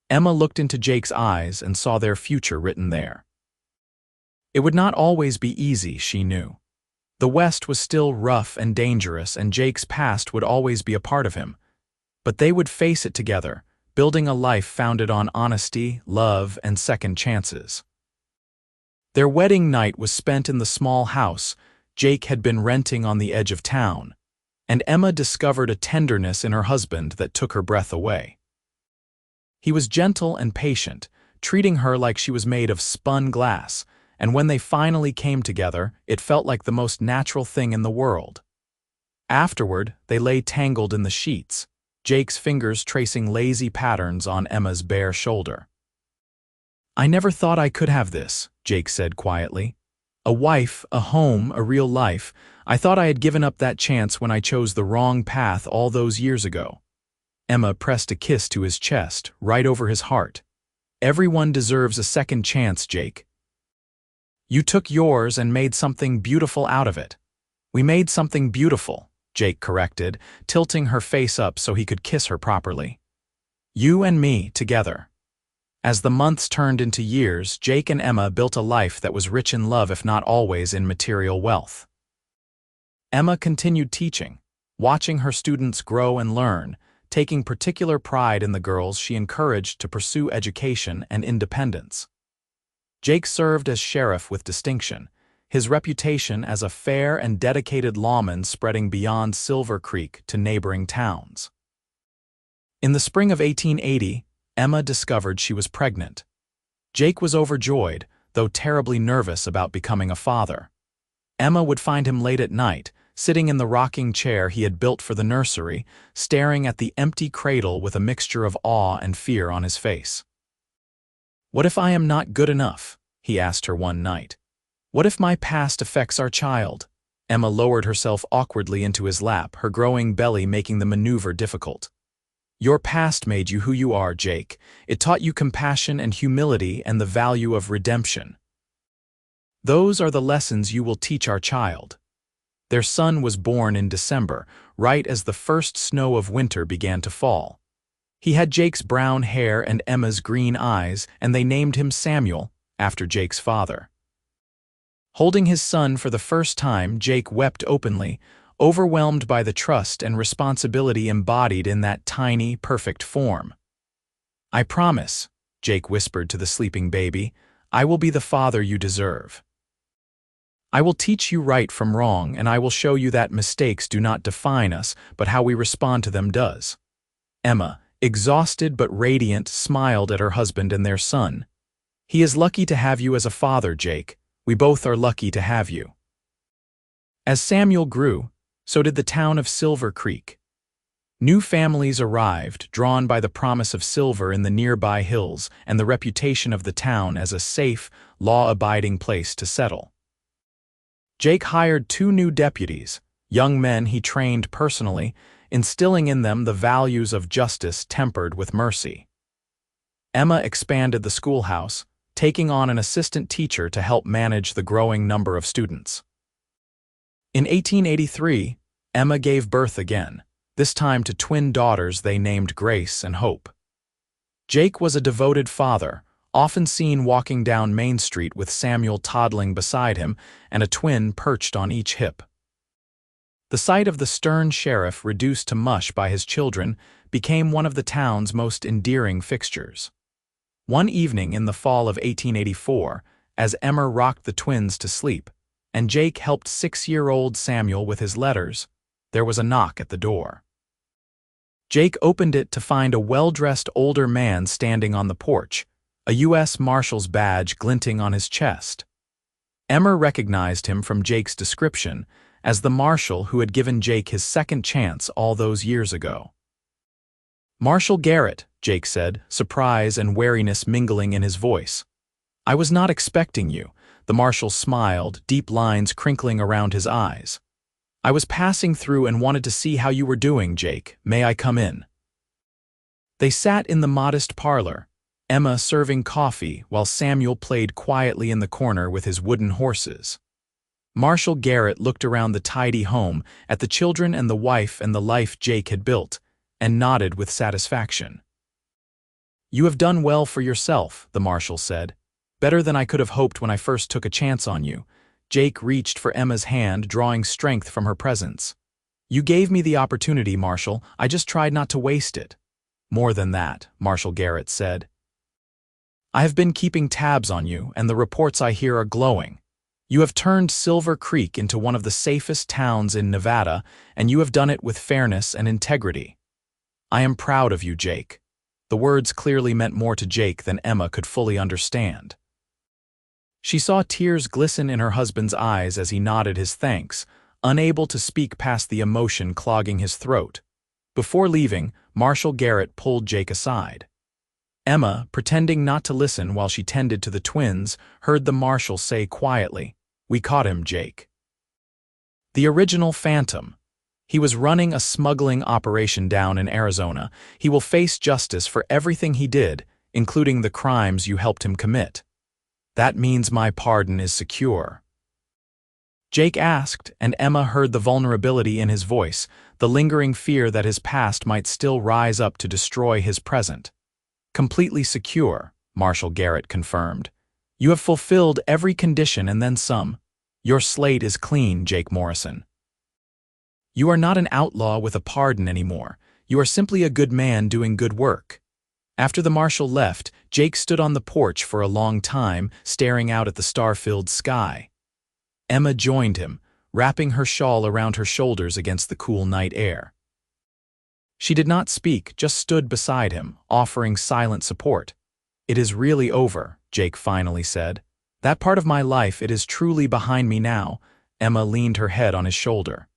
Emma looked into Jake's eyes and saw their future written there. It would not always be easy, she knew. The West was still rough and dangerous, and Jake's past would always be a part of him. But they would face it together, building a life founded on honesty, love, and second chances. Their wedding night was spent in the small house Jake had been renting on the edge of town, and Emma discovered a tenderness in her husband that took her breath away. He was gentle and patient, treating her like she was made of spun glass, and when they finally came together, it felt like the most natural thing in the world. Afterward, they lay tangled in the sheets, Jake's fingers tracing lazy patterns on Emma's bare shoulder. "I never thought I could have this," Jake said quietly. "A wife, a home, a real life. I thought I had given up that chance when I chose the wrong path all those years ago." Emma pressed a kiss to his chest, right over his heart. "Everyone deserves a second chance, Jake. You took yours and made something beautiful out of it." "We made something beautiful," Jake corrected, tilting her face up so he could kiss her properly. "You and me, together." As the months turned into years, Jake and Emma built a life that was rich in love if not always in material wealth. Emma continued teaching, watching her students grow and learn, taking particular pride in the girls she encouraged to pursue education and independence. Jake served as sheriff with distinction, his reputation as a fair and dedicated lawman spreading beyond Silver Creek to neighboring towns. In the spring of 1880, Emma discovered she was pregnant. Jake was overjoyed, though terribly nervous about becoming a father. Emma would find him late at night, sitting in the rocking chair he had built for the nursery, staring at the empty cradle with a mixture of awe and fear on his face. "What if I am not good enough?" he asked her one night. "What if my past affects our child?" Emma lowered herself awkwardly into his lap, her growing belly making the maneuver difficult. "Your past made you who you are, Jake. It taught you compassion and humility and the value of redemption. Those are the lessons you will teach our child." Their son was born in December, right as the first snow of winter began to fall. He had Jake's brown hair and Emma's green eyes, and they named him Samuel, after Jake's father. Holding his son for the first time, Jake wept openly, overwhelmed by the trust and responsibility embodied in that tiny, perfect form. "I promise," Jake whispered to the sleeping baby, "I will be the father you deserve. I will teach you right from wrong, and I will show you that mistakes do not define us, but how we respond to them does." Emma, exhausted but radiant, smiled at her husband and their son. "He is lucky to have you as a father, Jake. We both are lucky to have you." As Samuel grew, so did the town of Silver Creek. New families arrived, drawn by the promise of silver in the nearby hills and the reputation of the town as a safe, law-abiding place to settle. Jake hired 2 new deputies, young men he trained personally, instilling in them the values of justice tempered with mercy. Emma expanded the schoolhouse, taking on an assistant teacher to help manage the growing number of students. In 1883, Emma gave birth again, this time to twin daughters they named Grace and Hope. Jake was a devoted father, often seen walking down Main Street with Samuel toddling beside him and a twin perched on each hip. The sight of the stern sheriff reduced to mush by his children became one of the town's most endearing fixtures. One evening in the fall of 1884, as Emma rocked the twins to sleep, and Jake helped 6-year-old Samuel with his letters, there was a knock at the door. Jake opened it to find a well-dressed older man standing on the porch, a U.S. Marshal's badge glinting on his chest. Emma recognized him from Jake's description as the marshal who had given Jake his second chance all those years ago. "Marshal Garrett," Jake said, surprise and wariness mingling in his voice. "I was not expecting you." The marshal smiled, deep lines crinkling around his eyes. "I was passing through and wanted to see how you were doing, Jake. May I come in?" They sat in the modest parlor, Emma serving coffee while Samuel played quietly in the corner with his wooden horses. Marshal Garrett looked around the tidy home, at the children and the wife and the life Jake had built, and nodded with satisfaction. "You have done well for yourself," the marshal said. "Better than I could have hoped when I first took a chance on you." Jake reached for Emma's hand, drawing strength from her presence. "You gave me the opportunity, Marshal. I just tried not to waste it." "More than that," Marshal Garrett said. "I have been keeping tabs on you, and the reports I hear are glowing. You have turned Silver Creek into one of the safest towns in Nevada, and you have done it with fairness and integrity. I am proud of you, Jake." The words clearly meant more to Jake than Emma could fully understand. She saw tears glisten in her husband's eyes as he nodded his thanks, unable to speak past the emotion clogging his throat. Before leaving, Marshal Garrett pulled Jake aside. Emma, pretending not to listen while she tended to the twins, heard the marshal say quietly, "We caught him, Jake." The original Phantom. He was running a smuggling operation down in Arizona. He will face justice for everything he did, including the crimes you helped him commit. "That means my pardon is secure?" Jake asked, and Emma heard the vulnerability in his voice, the lingering fear that his past might still rise up to destroy his present. "Completely secure," Marshal Garrett confirmed. "You have fulfilled every condition and then some. Your slate is clean, Jake Morrison. You are not an outlaw with a pardon anymore. You are simply a good man doing good work." After the marshal left, Jake stood on the porch for a long time, staring out at the star-filled sky. Emma joined him, wrapping her shawl around her shoulders against the cool night air. She did not speak, just stood beside him, offering silent support. "It is really over," Jake finally said. "That part of my life, it is truly behind me now." Emma leaned her head on his shoulder.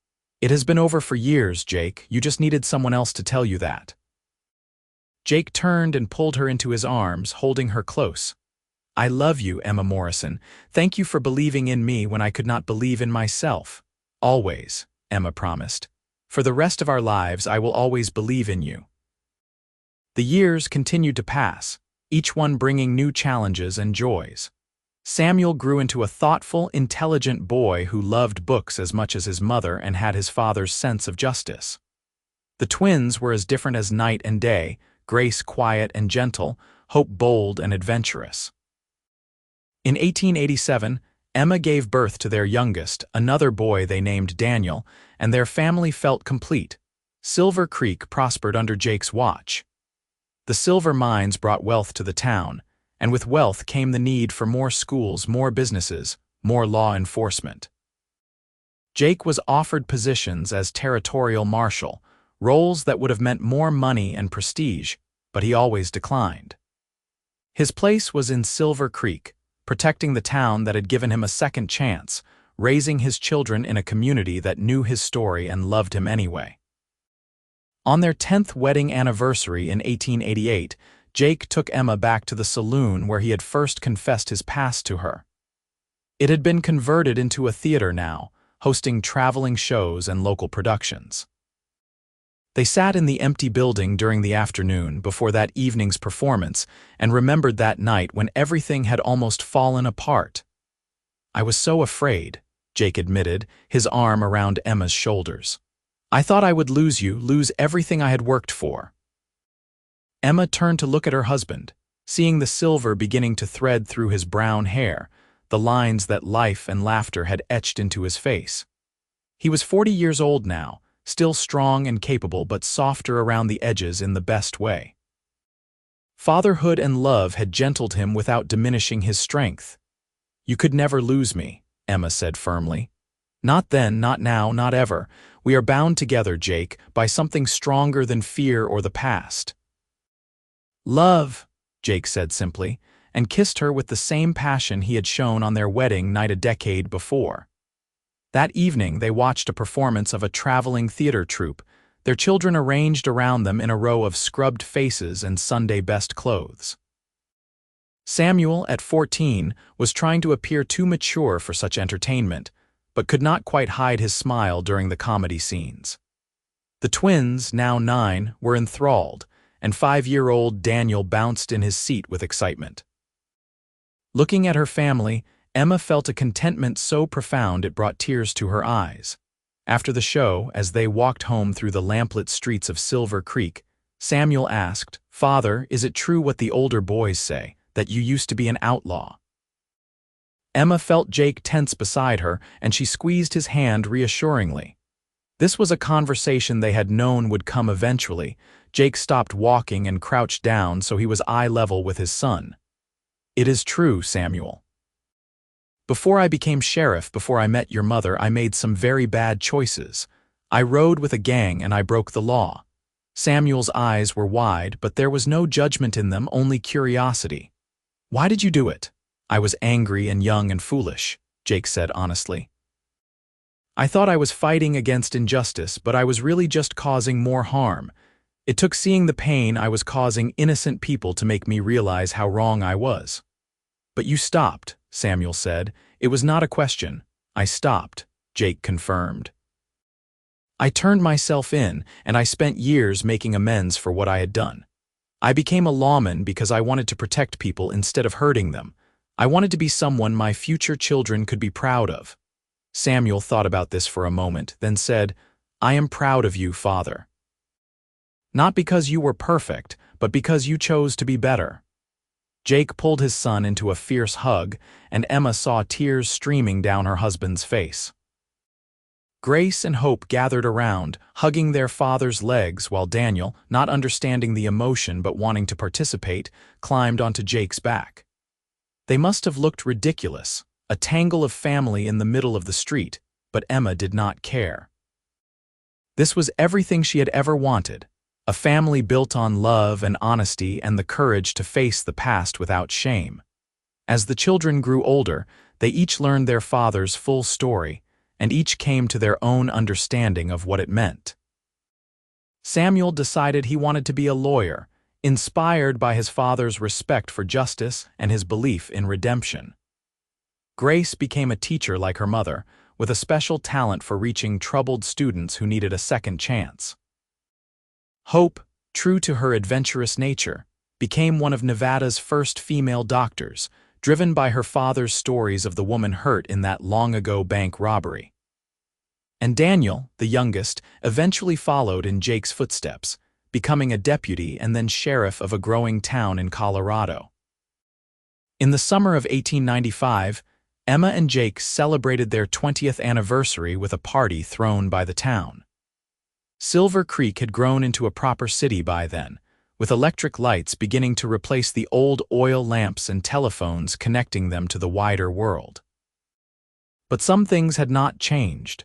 "It has been over for years, Jake. You just needed someone else to tell you that." Jake turned and pulled her into his arms, holding her close. "I love you, Emma Morrison. Thank you for believing in me when I could not believe in myself." "Always," Emma promised. "For the rest of our lives, I will always believe in you." The years continued to pass, each one bringing new challenges and joys. Samuel grew into a thoughtful, intelligent boy who loved books as much as his mother and had his father's sense of justice. The twins were as different as night and day, Grace quiet and gentle, Hope bold and adventurous. In 1887, Emma gave birth to their youngest, another boy they named Daniel, and their family felt complete. Silver Creek prospered under Jake's watch. The silver mines brought wealth to the town, and with wealth came the need for more schools, more businesses, more law enforcement. Jake was offered positions as territorial marshal, roles that would have meant more money and prestige, but he always declined. His place was in Silver Creek, protecting the town that had given him a second chance, raising his children in a community that knew his story and loved him anyway. On their 10th wedding anniversary in 1888, Jake took Emma back to the saloon where he had first confessed his past to her. It had been converted into a theater now, hosting traveling shows and local productions. They sat in the empty building during the afternoon before that evening's performance and remembered that night when everything had almost fallen apart. "I was so afraid," Jake admitted, his arm around Emma's shoulders. "I thought I would lose you, lose everything I had worked for." Emma turned to look at her husband, seeing the silver beginning to thread through his brown hair, the lines that life and laughter had etched into his face. He was 40 years old now, still strong and capable but softer around the edges in the best way. Fatherhood and love had gentled him without diminishing his strength. "You could never lose me," Emma said firmly. "Not then, not now, not ever. We are bound together, Jake, by something stronger than fear or the past." "Love," Jake said simply, and kissed her with the same passion he had shown on their wedding night a decade before. That evening they watched a performance of a traveling theater troupe, their children arranged around them in a row of scrubbed faces and Sunday-best clothes. Samuel, at 14, was trying to appear too mature for such entertainment, but could not quite hide his smile during the comedy scenes. The twins, now 9, were enthralled, and 5-year-old Daniel bounced in his seat with excitement. Looking at her family, Emma felt a contentment so profound it brought tears to her eyes. After the show, as they walked home through the lamplit streets of Silver Creek, Samuel asked, "Father, is it true what the older boys say, that you used to be an outlaw?" Emma felt Jake tense beside her, and she squeezed his hand reassuringly. This was a conversation they had known would come eventually. Jake stopped walking and crouched down so he was eye level with his son. "It is true, Samuel. Before I became sheriff, before I met your mother, I made some very bad choices. I rode with a gang and I broke the law." Samuel's eyes were wide, but there was no judgment in them, only curiosity. "Why did you do it?" "I was angry and young and foolish," Jake said honestly. "I thought I was fighting against injustice, but I was really just causing more harm. It took seeing the pain I was causing innocent people to make me realize how wrong I was." "But you stopped," Samuel said. "It was not a question. I stopped," Jake confirmed. "I turned myself in, and I spent years making amends for what I had done. I became a lawman because I wanted to protect people instead of hurting them. I wanted to be someone my future children could be proud of." Samuel thought about this for a moment, then said, "I am proud of you, Father. Not because you were perfect, but because you chose to be better." Jake pulled his son into a fierce hug, and Emma saw tears streaming down her husband's face. Grace and Hope gathered around, hugging their father's legs while Daniel, not understanding the emotion but wanting to participate, climbed onto Jake's back. They must have looked ridiculous, a tangle of family in the middle of the street, but Emma did not care. This was everything she had ever wanted. A family built on love and honesty and the courage to face the past without shame. As the children grew older, they each learned their father's full story, and each came to their own understanding of what it meant. Samuel decided he wanted to be a lawyer, inspired by his father's respect for justice and his belief in redemption. Grace became a teacher like her mother, with a special talent for reaching troubled students who needed a second chance. Hope, true to her adventurous nature, became one of Nevada's first female doctors, driven by her father's stories of the woman hurt in that long-ago bank robbery. And Daniel, the youngest, eventually followed in Jake's footsteps, becoming a deputy and then sheriff of a growing town in Colorado. In the summer of 1895, Emma and Jake celebrated their 20th anniversary with a party thrown by the town. Silver Creek had grown into a proper city by then, with electric lights beginning to replace the old oil lamps and telephones connecting them to the wider world. But some things had not changed.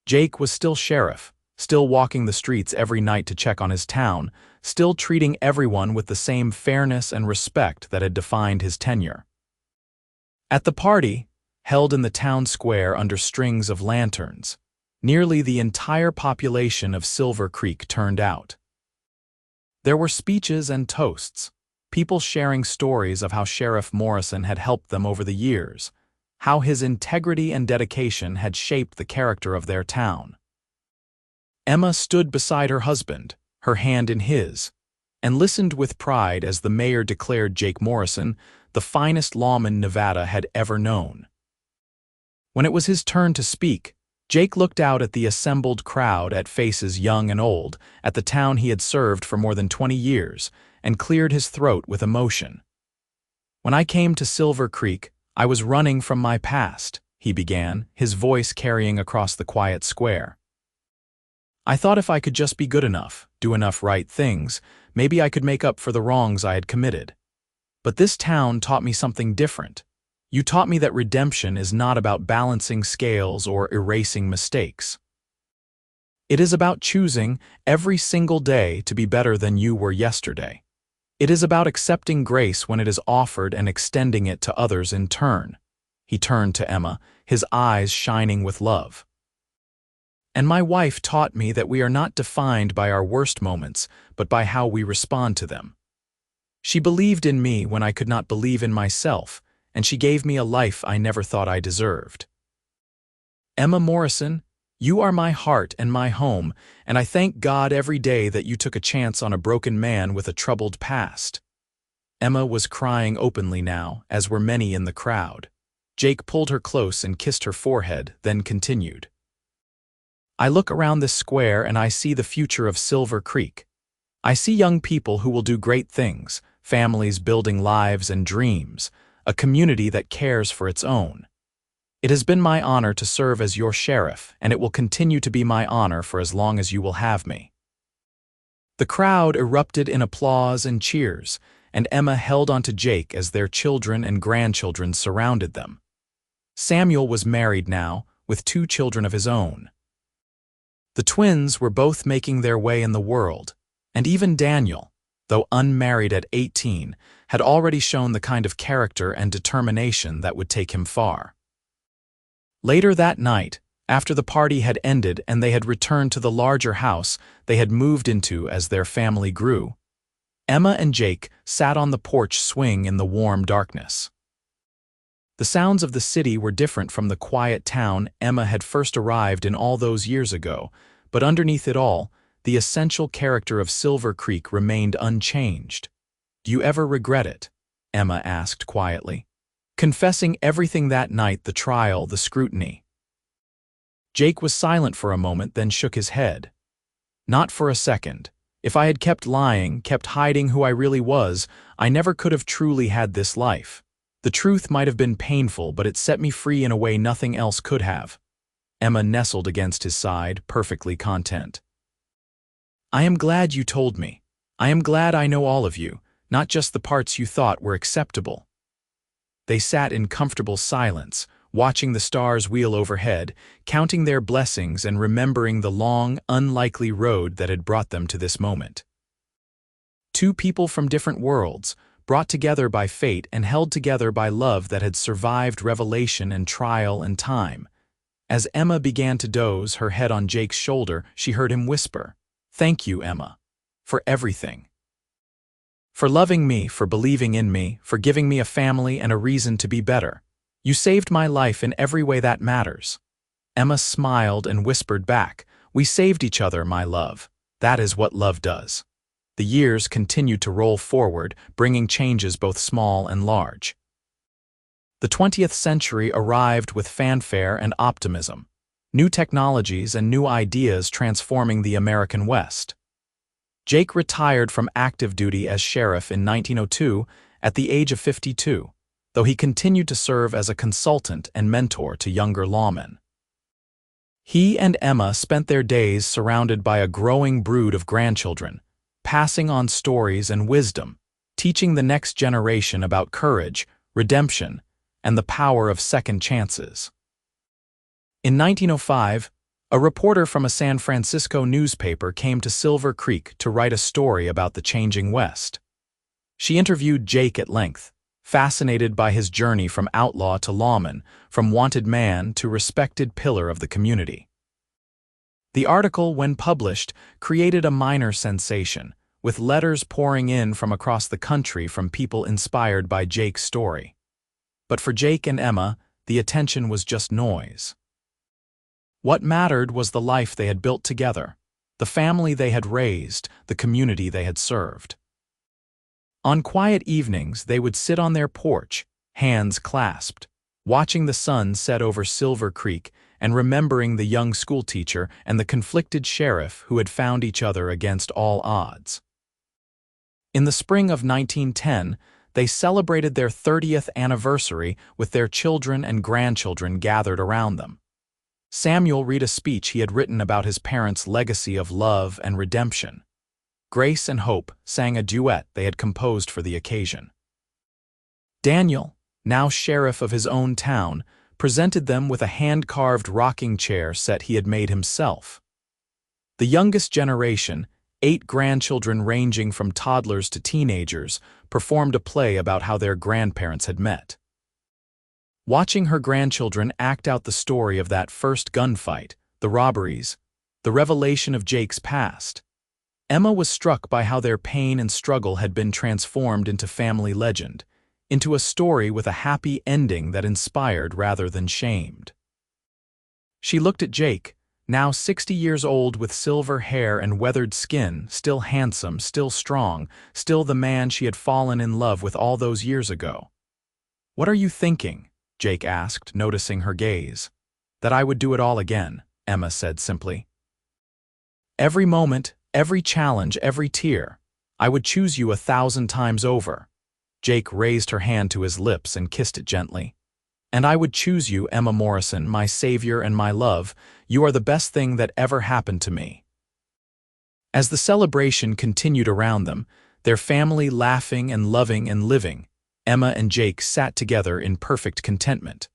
Jake was still sheriff, still walking the streets every night to check on his town, still treating everyone with the same fairness and respect that had defined his tenure. At the party, held in the town square under strings of lanterns, nearly the entire population of Silver Creek turned out. There were speeches and toasts, people sharing stories of how Sheriff Morrison had helped them over the years, how his integrity and dedication had shaped the character of their town. Emma stood beside her husband, her hand in his, and listened with pride as the mayor declared Jake Morrison the finest lawman Nevada had ever known. When it was his turn to speak, Jake looked out at the assembled crowd, at faces young and old, at the town he had served for more than 20 years, and cleared his throat with emotion. "When I came to Silver Creek, I was running from my past," he began, his voice carrying across the quiet square. "I thought if I could just be good enough, do enough right things, maybe I could make up for the wrongs I had committed. But this town taught me something different. You taught me that redemption is not about balancing scales or erasing mistakes. It is about choosing every single day to be better than you were yesterday. It is about accepting grace when it is offered and extending it to others in turn." He turned to Emma, his eyes shining with love. "And my wife taught me that we are not defined by our worst moments, but by how we respond to them. She believed in me when I could not believe in myself, and she gave me a life I never thought I deserved. Emma Morrison, you are my heart and my home, and I thank God every day that you took a chance on a broken man with a troubled past." Emma was crying openly now, as were many in the crowd. Jake pulled her close and kissed her forehead, then continued. "I look around this square and I see the future of Silver Creek. I see young people who will do great things, families building lives and dreams, a community that cares for its own. It has been my honor to serve as your sheriff, and it will continue to be my honor for as long as you will have me." The crowd erupted in applause and cheers, and Emma held onto Jake as their children and grandchildren surrounded them. Samuel was married now, with 2 children of his own. The twins were both making their way in the world, and even Daniel, though unmarried at 18, had already shown the kind of character and determination that would take him far. Later that night, after the party had ended and they had returned to the larger house they had moved into as their family grew, Emma and Jake sat on the porch swing in the warm darkness. The sounds of the city were different from the quiet town Emma had first arrived in all those years ago, but underneath it all, the essential character of Silver Creek remained unchanged. "Do you ever regret it?" Emma asked quietly, confessing everything that night, the trial, the scrutiny. Jake was silent for a moment, then shook his head. "Not for a second. If I had kept lying, kept hiding who I really was, I never could have truly had this life. The truth might have been painful, but it set me free in a way nothing else could have." Emma nestled against his side, perfectly content. "I am glad you told me. I am glad I know all of you, not just the parts you thought were acceptable." They sat in comfortable silence, watching the stars wheel overhead, counting their blessings and remembering the long, unlikely road that had brought them to this moment. 2 people from different worlds, brought together by fate and held together by love that had survived revelation and trial and time. As Emma began to doze, her head on Jake's shoulder, she heard him whisper, "Thank you, Emma, for everything. For loving me, for believing in me, for giving me a family and a reason to be better. You saved my life in every way that matters." Emma smiled and whispered back, "We saved each other, my love. That is what love does." The years continued to roll forward, bringing changes both small and large. The 20th century arrived with fanfare and optimism, new technologies and new ideas transforming the American West. Jake retired from active duty as sheriff in 1902 at the age of 52, though he continued to serve as a consultant and mentor to younger lawmen. He and Emma spent their days surrounded by a growing brood of grandchildren, passing on stories and wisdom, teaching the next generation about courage, redemption, and the power of second chances. In 1905, a reporter from a San Francisco newspaper came to Silver Creek to write a story about the changing West. She interviewed Jake at length, fascinated by his journey from outlaw to lawman, from wanted man to respected pillar of the community. The article, when published, created a minor sensation, with letters pouring in from across the country from people inspired by Jake's story. But for Jake and Emma, the attention was just noise. What mattered was the life they had built together, the family they had raised, the community they had served. On quiet evenings, they would sit on their porch, hands clasped, watching the sun set over Silver Creek and remembering the young schoolteacher and the conflicted sheriff who had found each other against all odds. In the spring of 1910, they celebrated their 30th anniversary with their children and grandchildren gathered around them. Samuel read a speech he had written about his parents' legacy of love and redemption. Grace and Hope sang a duet they had composed for the occasion. Daniel, now sheriff of his own town, presented them with a hand-carved rocking chair set he had made himself. The youngest generation, 8 grandchildren ranging from toddlers to teenagers, performed a play about how their grandparents had met. Watching her grandchildren act out the story of that first gunfight, the robberies, the revelation of Jake's past, Emma was struck by how their pain and struggle had been transformed into family legend, into a story with a happy ending that inspired rather than shamed. She looked at Jake, now 60 years old with silver hair and weathered skin, still handsome, still strong, still the man she had fallen in love with all those years ago. "What are you thinking?" Jake asked, noticing her gaze. "That I would do it all again," Emma said simply. "Every moment, every challenge, every tear. I would choose you 1,000 times over." Jake raised her hand to his lips and kissed it gently. "And I would choose you, Emma Morrison, my savior and my love. You are the best thing that ever happened to me." As the celebration continued around them, their family laughing and loving and living, Emma and Jake sat together in perfect contentment.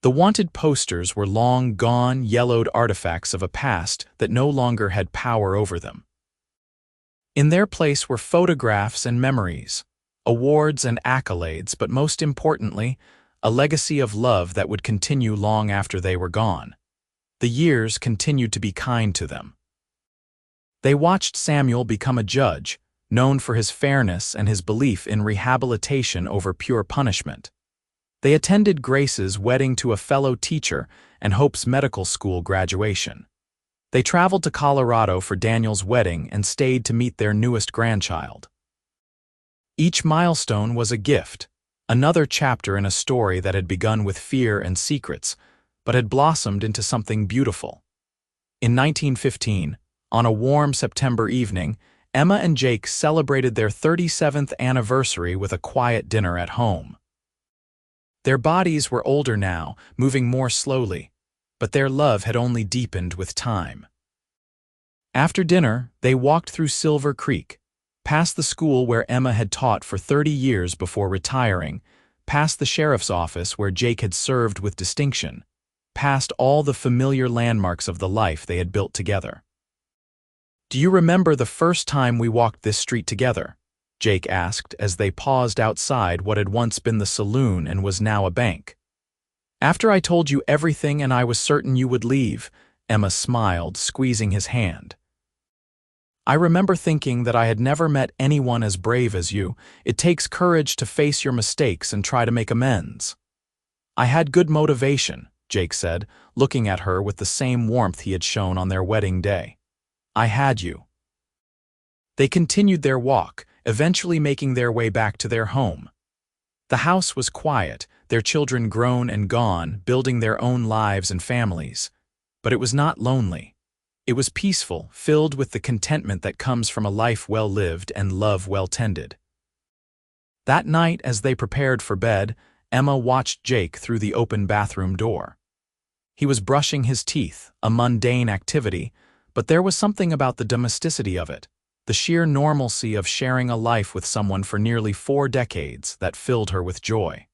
The wanted posters were long gone, yellowed artifacts of a past that no longer had power over them. In their place were photographs and memories, awards and accolades, but most importantly, a legacy of love that would continue long after they were gone. The years continued to be kind to them. They watched Samuel become a judge, known for his fairness and his belief in rehabilitation over pure punishment. They attended Grace's wedding to a fellow teacher and Hope's medical school graduation. They traveled to Colorado for Daniel's wedding and stayed to meet their newest grandchild. Each milestone was a gift, another chapter in a story that had begun with fear and secrets, but had blossomed into something beautiful. In 1915, on a warm September evening, Emma and Jake celebrated their 37th anniversary with a quiet dinner at home. Their bodies were older now, moving more slowly, but their love had only deepened with time. After dinner, they walked through Silver Creek, past the school where Emma had taught for 30 years before retiring, past the sheriff's office where Jake had served with distinction, past all the familiar landmarks of the life they had built together. "Do you remember the first time we walked this street together?" Jake asked as they paused outside what had once been the saloon and was now a bank. "After I told you everything and I was certain you would leave," Emma smiled, squeezing his hand. "I remember thinking that I had never met anyone as brave as you. It takes courage to face your mistakes and try to make amends." "I had good motivation," Jake said, looking at her with the same warmth he had shown on their wedding day. "I had you." They continued their walk, eventually making their way back to their home. The house was quiet, their children grown and gone, building their own lives and families. But it was not lonely. It was peaceful, filled with the contentment that comes from a life well lived and love well tended. That night, as they prepared for bed, Emma watched Jake through the open bathroom door. He was brushing his teeth, a mundane activity, but there was something about the domesticity of it, the sheer normalcy of sharing a life with someone for nearly 4 decades, that filled her with joy.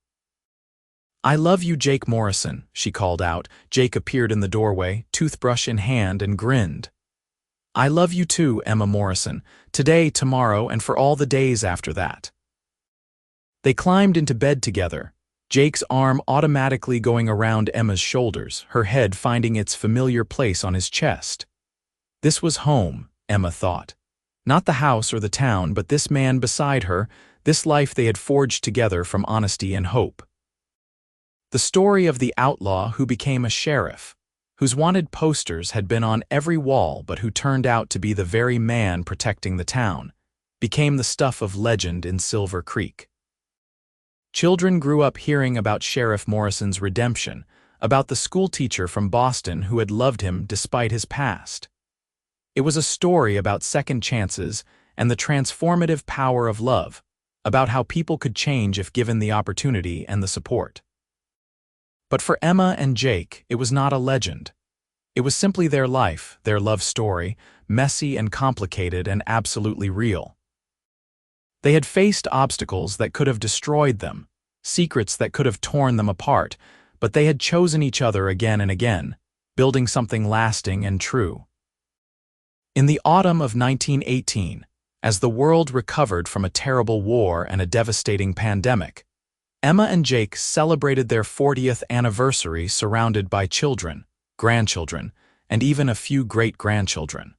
"I love you, Jake Morrison," she called out. Jake appeared in the doorway, toothbrush in hand, and grinned. "I love you too, Emma Morrison, today, tomorrow, and for all the days after that." They climbed into bed together, Jake's arm automatically going around Emma's shoulders, her head finding its familiar place on his chest. This was home, Emma thought. Not the house or the town, but this man beside her, this life they had forged together from honesty and hope. The story of the outlaw who became a sheriff, whose wanted posters had been on every wall but who turned out to be the very man protecting the town, became the stuff of legend in Silver Creek. Children grew up hearing about Sheriff Morrison's redemption, about the schoolteacher from Boston who had loved him despite his past. It was a story about second chances and the transformative power of love, about how people could change if given the opportunity and the support. But for Emma and Jake, it was not a legend. It was simply their life, their love story, messy and complicated and absolutely real. They had faced obstacles that could have destroyed them, secrets that could have torn them apart, but they had chosen each other again and again, building something lasting and true. In the autumn of 1918, as the world recovered from a terrible war and a devastating pandemic, Emma and Jake celebrated their 40th anniversary surrounded by children, grandchildren, and even a few great-grandchildren.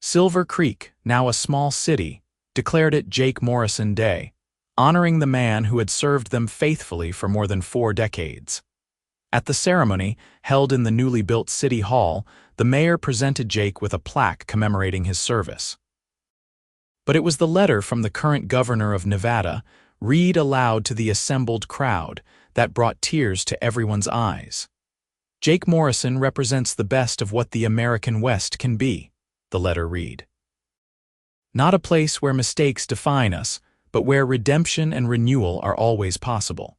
Silver Creek, now a small city, declared it Jake Morrison Day, honoring the man who had served them faithfully for more than 4 decades. At the ceremony, held in the newly built City Hall, the mayor presented Jake with a plaque commemorating his service. But it was the letter from the current governor of Nevada, read aloud to the assembled crowd, that brought tears to everyone's eyes. Jake Morrison represents the best of what the American West can be, the letter read. Not a place where mistakes define us, but where redemption and renewal are always possible.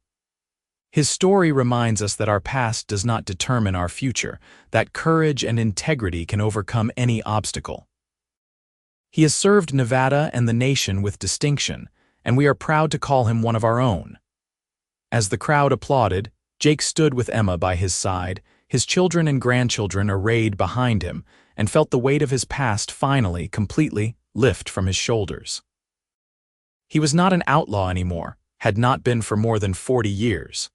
His story reminds us that our past does not determine our future, that courage and integrity can overcome any obstacle. He has served Nevada and the nation with distinction, and we are proud to call him one of our own. As the crowd applauded, Jake stood with Emma by his side, his children and grandchildren arrayed behind him, and felt the weight of his past finally, completely, lift from his shoulders. He was not an outlaw anymore, had not been for more than 40 years.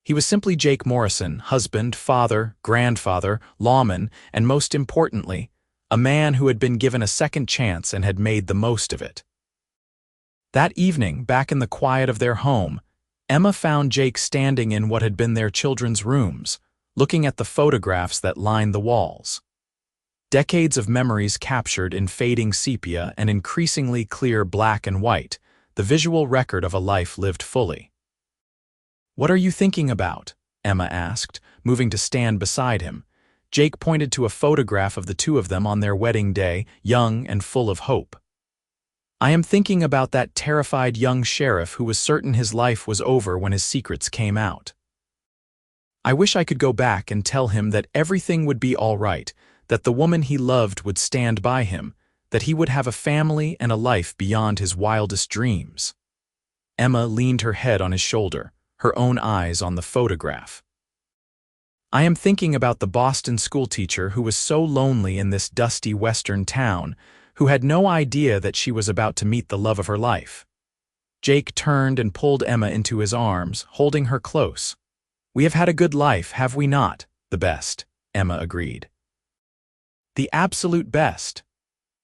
He was simply Jake Morrison, husband, father, grandfather, lawman, and most importantly, a man who had been given a second chance and had made the most of it. That evening, back in the quiet of their home, Emma found Jake standing in what had been their children's rooms, looking at the photographs that lined the walls. Decades of memories captured in fading sepia and increasingly clear black and white, the visual record of a life lived fully. "What are you thinking about?" Emma asked, moving to stand beside him. Jake pointed to a photograph of the two of them on their wedding day, young and full of hope. "I am thinking about that terrified young sheriff who was certain his life was over when his secrets came out. I wish I could go back and tell him that everything would be all right, that the woman he loved would stand by him, that he would have a family and a life beyond his wildest dreams." Emma leaned her head on his shoulder, her own eyes on the photograph. "I am thinking about the Boston schoolteacher who was so lonely in this dusty western town, who had no idea that she was about to meet the love of her life." Jake turned and pulled Emma into his arms, holding her close. "We have had a good life, have we not?" "The best," Emma agreed. "The absolute best."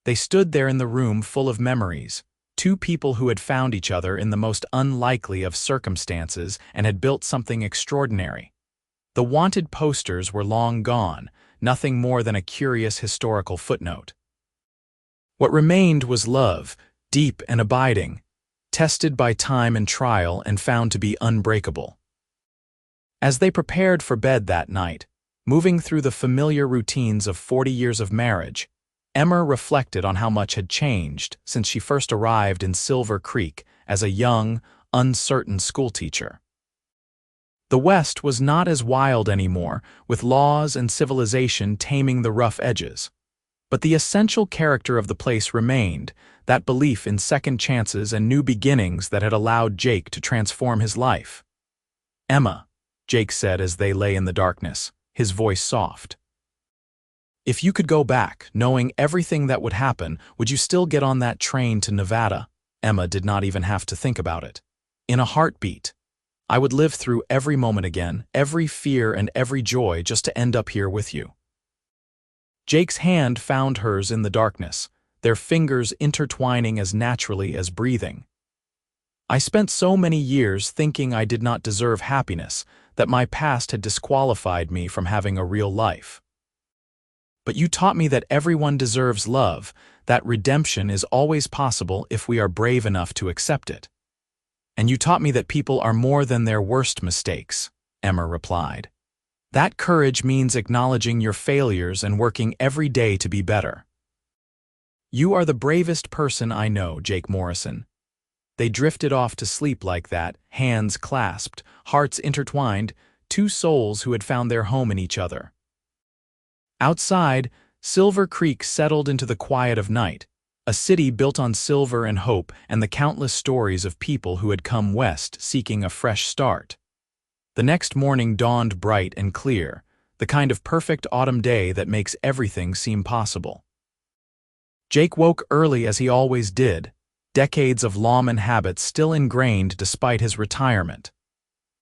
They stood there in the room full of memories, two people who had found each other in the most unlikely of circumstances and had built something extraordinary. The wanted posters were long gone, nothing more than a curious historical footnote. What remained was love, deep and abiding, tested by time and trial and found to be unbreakable. As they prepared for bed that night, moving through the familiar routines of 40 years of marriage, Emma reflected on how much had changed since she first arrived in Silver Creek as a young, uncertain schoolteacher. The West was not as wild anymore, with laws and civilization taming the rough edges. But the essential character of the place remained, that belief in second chances and new beginnings that had allowed Jake to transform his life. "Emma," Jake said as they lay in the darkness, his voice soft. "If you could go back, knowing everything that would happen, would you still get on that train to Nevada?" Emma did not even have to think about it. "In a heartbeat. I would live through every moment again, every fear and every joy just to end up here with you." Jake's hand found hers in the darkness, their fingers intertwining as naturally as breathing. "I spent so many years thinking I did not deserve happiness, that my past had disqualified me from having a real life. But you taught me that everyone deserves love, that redemption is always possible if we are brave enough to accept it. And you taught me that people are more than their worst mistakes, Emma replied. That courage means acknowledging your failures and working every day to be better. You are the bravest person I know, Jake Morrison. They drifted off to sleep like that, hands clasped, hearts intertwined, two souls who had found their home in each other. Outside, Silver Creek settled into the quiet of night, a city built on silver and hope and the countless stories of people who had come west seeking a fresh start. The next morning dawned bright and clear, the kind of perfect autumn day that makes everything seem possible. Jake woke early as he always did, decades of lawman habits still ingrained despite his retirement.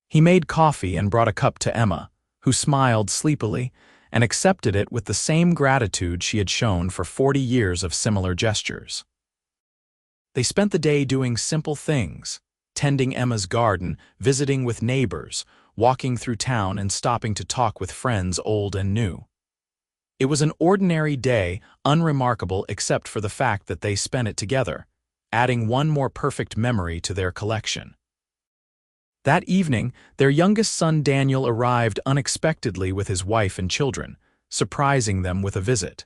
He made coffee and brought a cup to Emma, who smiled sleepily and accepted it with the same gratitude she had shown for 40 years of similar gestures. They spent the day doing simple things, tending Emma's garden, visiting with neighbors, walking through town and stopping to talk with friends old and new. It was an ordinary day, unremarkable except for the fact that they spent it together, adding one more perfect memory to their collection. That evening, their youngest son Daniel arrived unexpectedly with his wife and children, surprising them with a visit.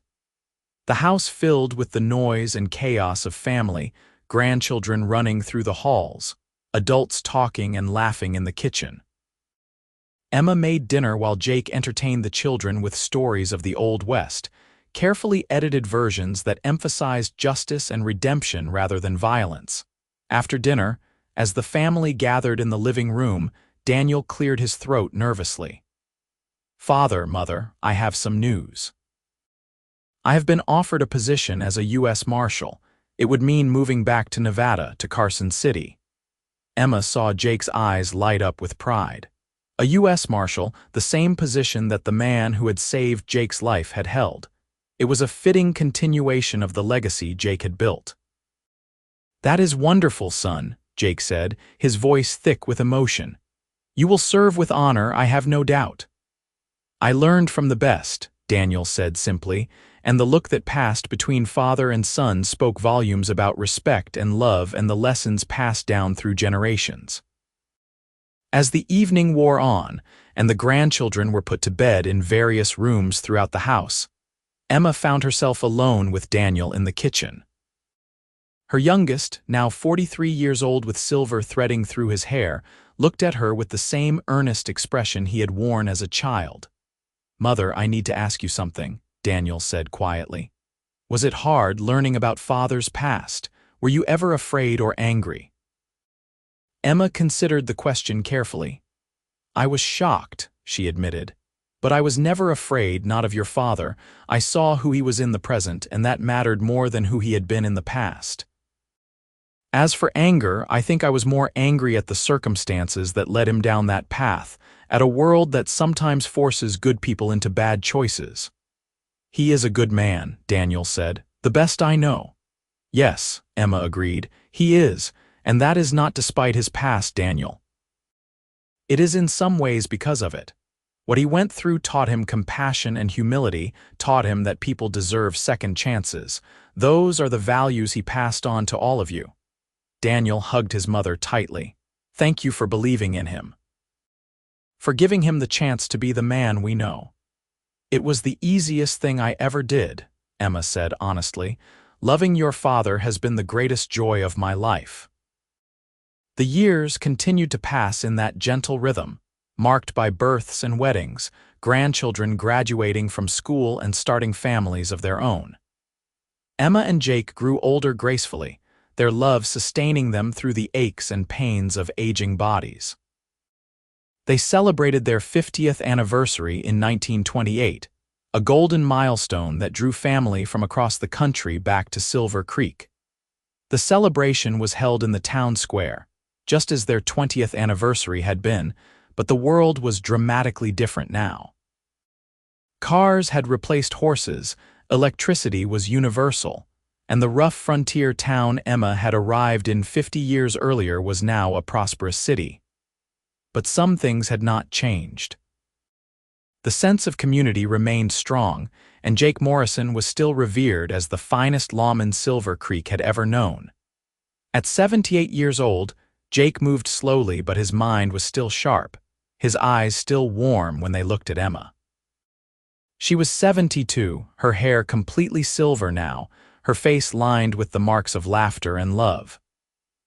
The house filled with the noise and chaos of family, grandchildren running through the halls, adults talking and laughing in the kitchen. Emma made dinner while Jake entertained the children with stories of the Old West, carefully edited versions that emphasized justice and redemption rather than violence. After dinner, as the family gathered in the living room, Daniel cleared his throat nervously. "Father, Mother, I have some news. I have been offered a position as a U.S. Marshal. It would mean moving back to Nevada, to Carson City." Emma saw Jake's eyes light up with pride. A U.S. Marshal, the same position that the man who had saved Jake's life had held. It was a fitting continuation of the legacy Jake had built. "That is wonderful, son," Jake said, his voice thick with emotion. "You will serve with honor, I have no doubt." "I learned from the best," Daniel said simply, and the look that passed between father and son spoke volumes about respect and love and the lessons passed down through generations. As the evening wore on, and the grandchildren were put to bed in various rooms throughout the house, Emma found herself alone with Daniel in the kitchen. Her youngest, now 43 years old with silver threading through his hair, looked at her with the same earnest expression he had worn as a child. "Mother, I need to ask you something," Daniel said quietly. "Was it hard learning about Father's past? Were you ever afraid or angry?" Emma considered the question carefully. "I was shocked," she admitted. "But I was never afraid, not of your father. I saw who he was in the present, and that mattered more than who he had been in the past. As for anger, I think I was more angry at the circumstances that led him down that path, at a world that sometimes forces good people into bad choices." "He is a good man," Daniel said. "The best I know." "Yes," Emma agreed, "he is, and that is not despite his past, Daniel. It is in some ways because of it. What he went through taught him compassion and humility, taught him that people deserve second chances. Those are the values he passed on to all of you." Daniel hugged his mother tightly. "Thank you for believing in him. For giving him the chance to be the man we know." "It was the easiest thing I ever did," Emma said honestly. "Loving your father has been the greatest joy of my life." The years continued to pass in that gentle rhythm, marked by births and weddings, grandchildren graduating from school and starting families of their own. Emma and Jake grew older gracefully, their love sustaining them through the aches and pains of aging bodies. They celebrated their 50th anniversary in 1928, a golden milestone that drew family from across the country back to Silver Creek. The celebration was held in the town square, just as their 20th anniversary had been, but the world was dramatically different now. Cars had replaced horses, electricity was universal, and the rough frontier town Emma had arrived in 50 years earlier was now a prosperous city. but some things had not changed. The sense of community remained strong, and Jake Morrison was still revered as the finest lawman Silver Creek had ever known. At 78 years old, Jake moved slowly, but his mind was still sharp, his eyes still warm when they looked at Emma. She was 72, her hair completely silver now, her face lined with the marks of laughter and love.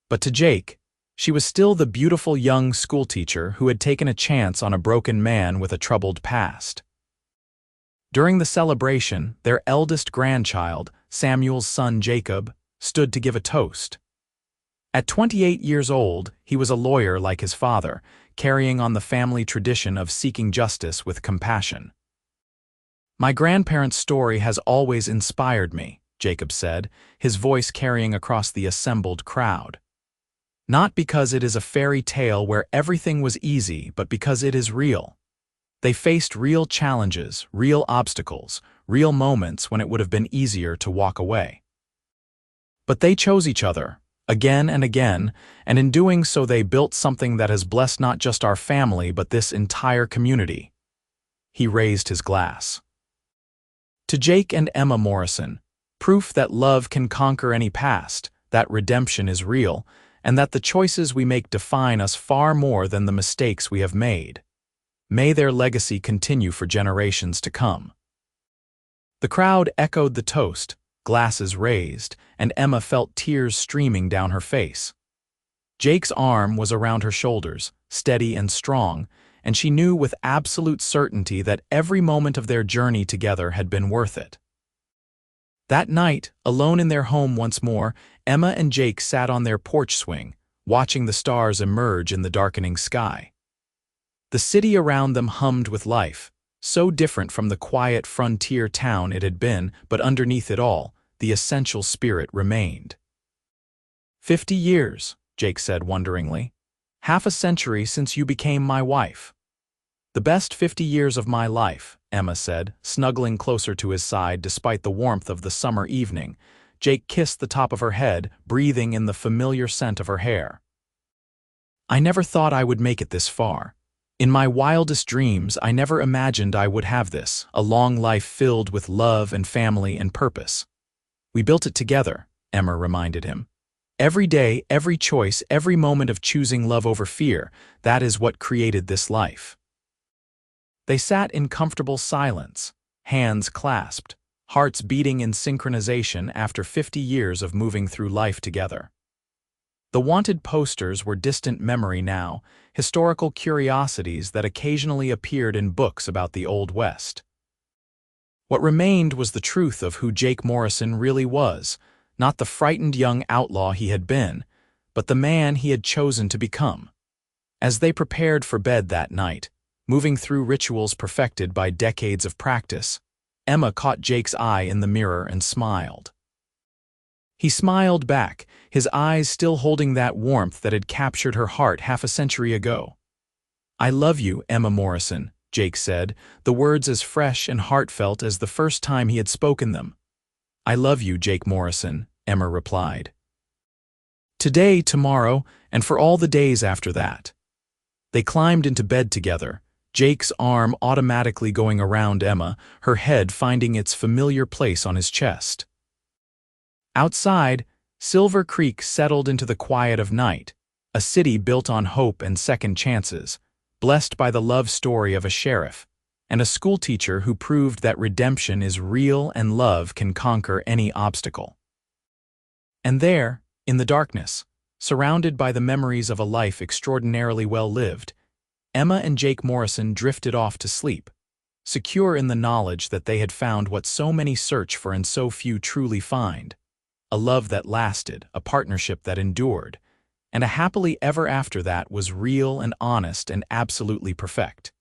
But to Jake, she was still the beautiful young schoolteacher who had taken a chance on a broken man with a troubled past. During the celebration, their eldest grandchild, Samuel's son Jacob, stood to give a toast. At 28 years old, he was a lawyer like his father, carrying on the family tradition of seeking justice with compassion. "My grandparents' story has always inspired me," Jacob said, his voice carrying across the assembled crowd. "Not because it is a fairy tale where everything was easy, but because it is real. They faced real challenges, real obstacles, real moments when it would have been easier to walk away. But they chose each other, again and again, and in doing so they built something that has blessed not just our family but this entire community." He raised his glass. To Jake and Emma Morrison, proof that love can conquer any past, that redemption is real, and that the choices we make define us far more than the mistakes we have made. May their legacy continue for generations to come. The crowd echoed the toast, glasses raised, and Emma felt tears streaming down her face. Jake's arm was around her shoulders, steady and strong, and she knew with absolute certainty that every moment of their journey together had been worth it. That night, alone in their home once more, Emma and Jake sat on their porch swing, watching the stars emerge in the darkening sky. The city around them hummed with life, so different from the quiet frontier town it had been, but underneath it all, the essential spirit remained. 50 years, Jake said wonderingly. Half a century since you became my wife. The best 50 years of my life, Emma said, snuggling closer to his side despite the warmth of the summer evening. Jake kissed the top of her head, breathing in the familiar scent of her hair. "I never thought I would make it this far. In my wildest dreams, I never imagined I would have this, a long life filled with love and family and purpose. We built it together," Emma reminded him. "Every day, every choice, every moment of choosing love over fear, that is what created this life." They sat in comfortable silence, hands clasped, hearts beating in synchronization after 50 years of moving through life together. The wanted posters were distant memory now, historical curiosities that occasionally appeared in books about the Old West. What remained was the truth of who Jake Morrison really was, not the frightened young outlaw he had been, but the man he had chosen to become. As they prepared for bed that night, moving through rituals perfected by decades of practice, Emma caught Jake's eye in the mirror and smiled. He smiled back, his eyes still holding that warmth that had captured her heart half a century ago. "I love you, Emma Morrison," Jake said, the words as fresh and heartfelt as the first time he had spoken them. "I love you, Jake Morrison," Emma replied. "Today, tomorrow, and for all the days after that." They climbed into bed together, Jake's arm automatically going around Emma, her head finding its familiar place on his chest. Outside, Silver Creek settled into the quiet of night, a city built on hope and second chances, blessed by the love story of a sheriff, and a schoolteacher who proved that redemption is real and love can conquer any obstacle. And there, in the darkness, surrounded by the memories of a life extraordinarily well lived, Emma and Jake Morrison drifted off to sleep, secure in the knowledge that they had found what so many search for and so few truly find. A love that lasted, a partnership that endured, and a happily ever after that was real and honest and absolutely perfect.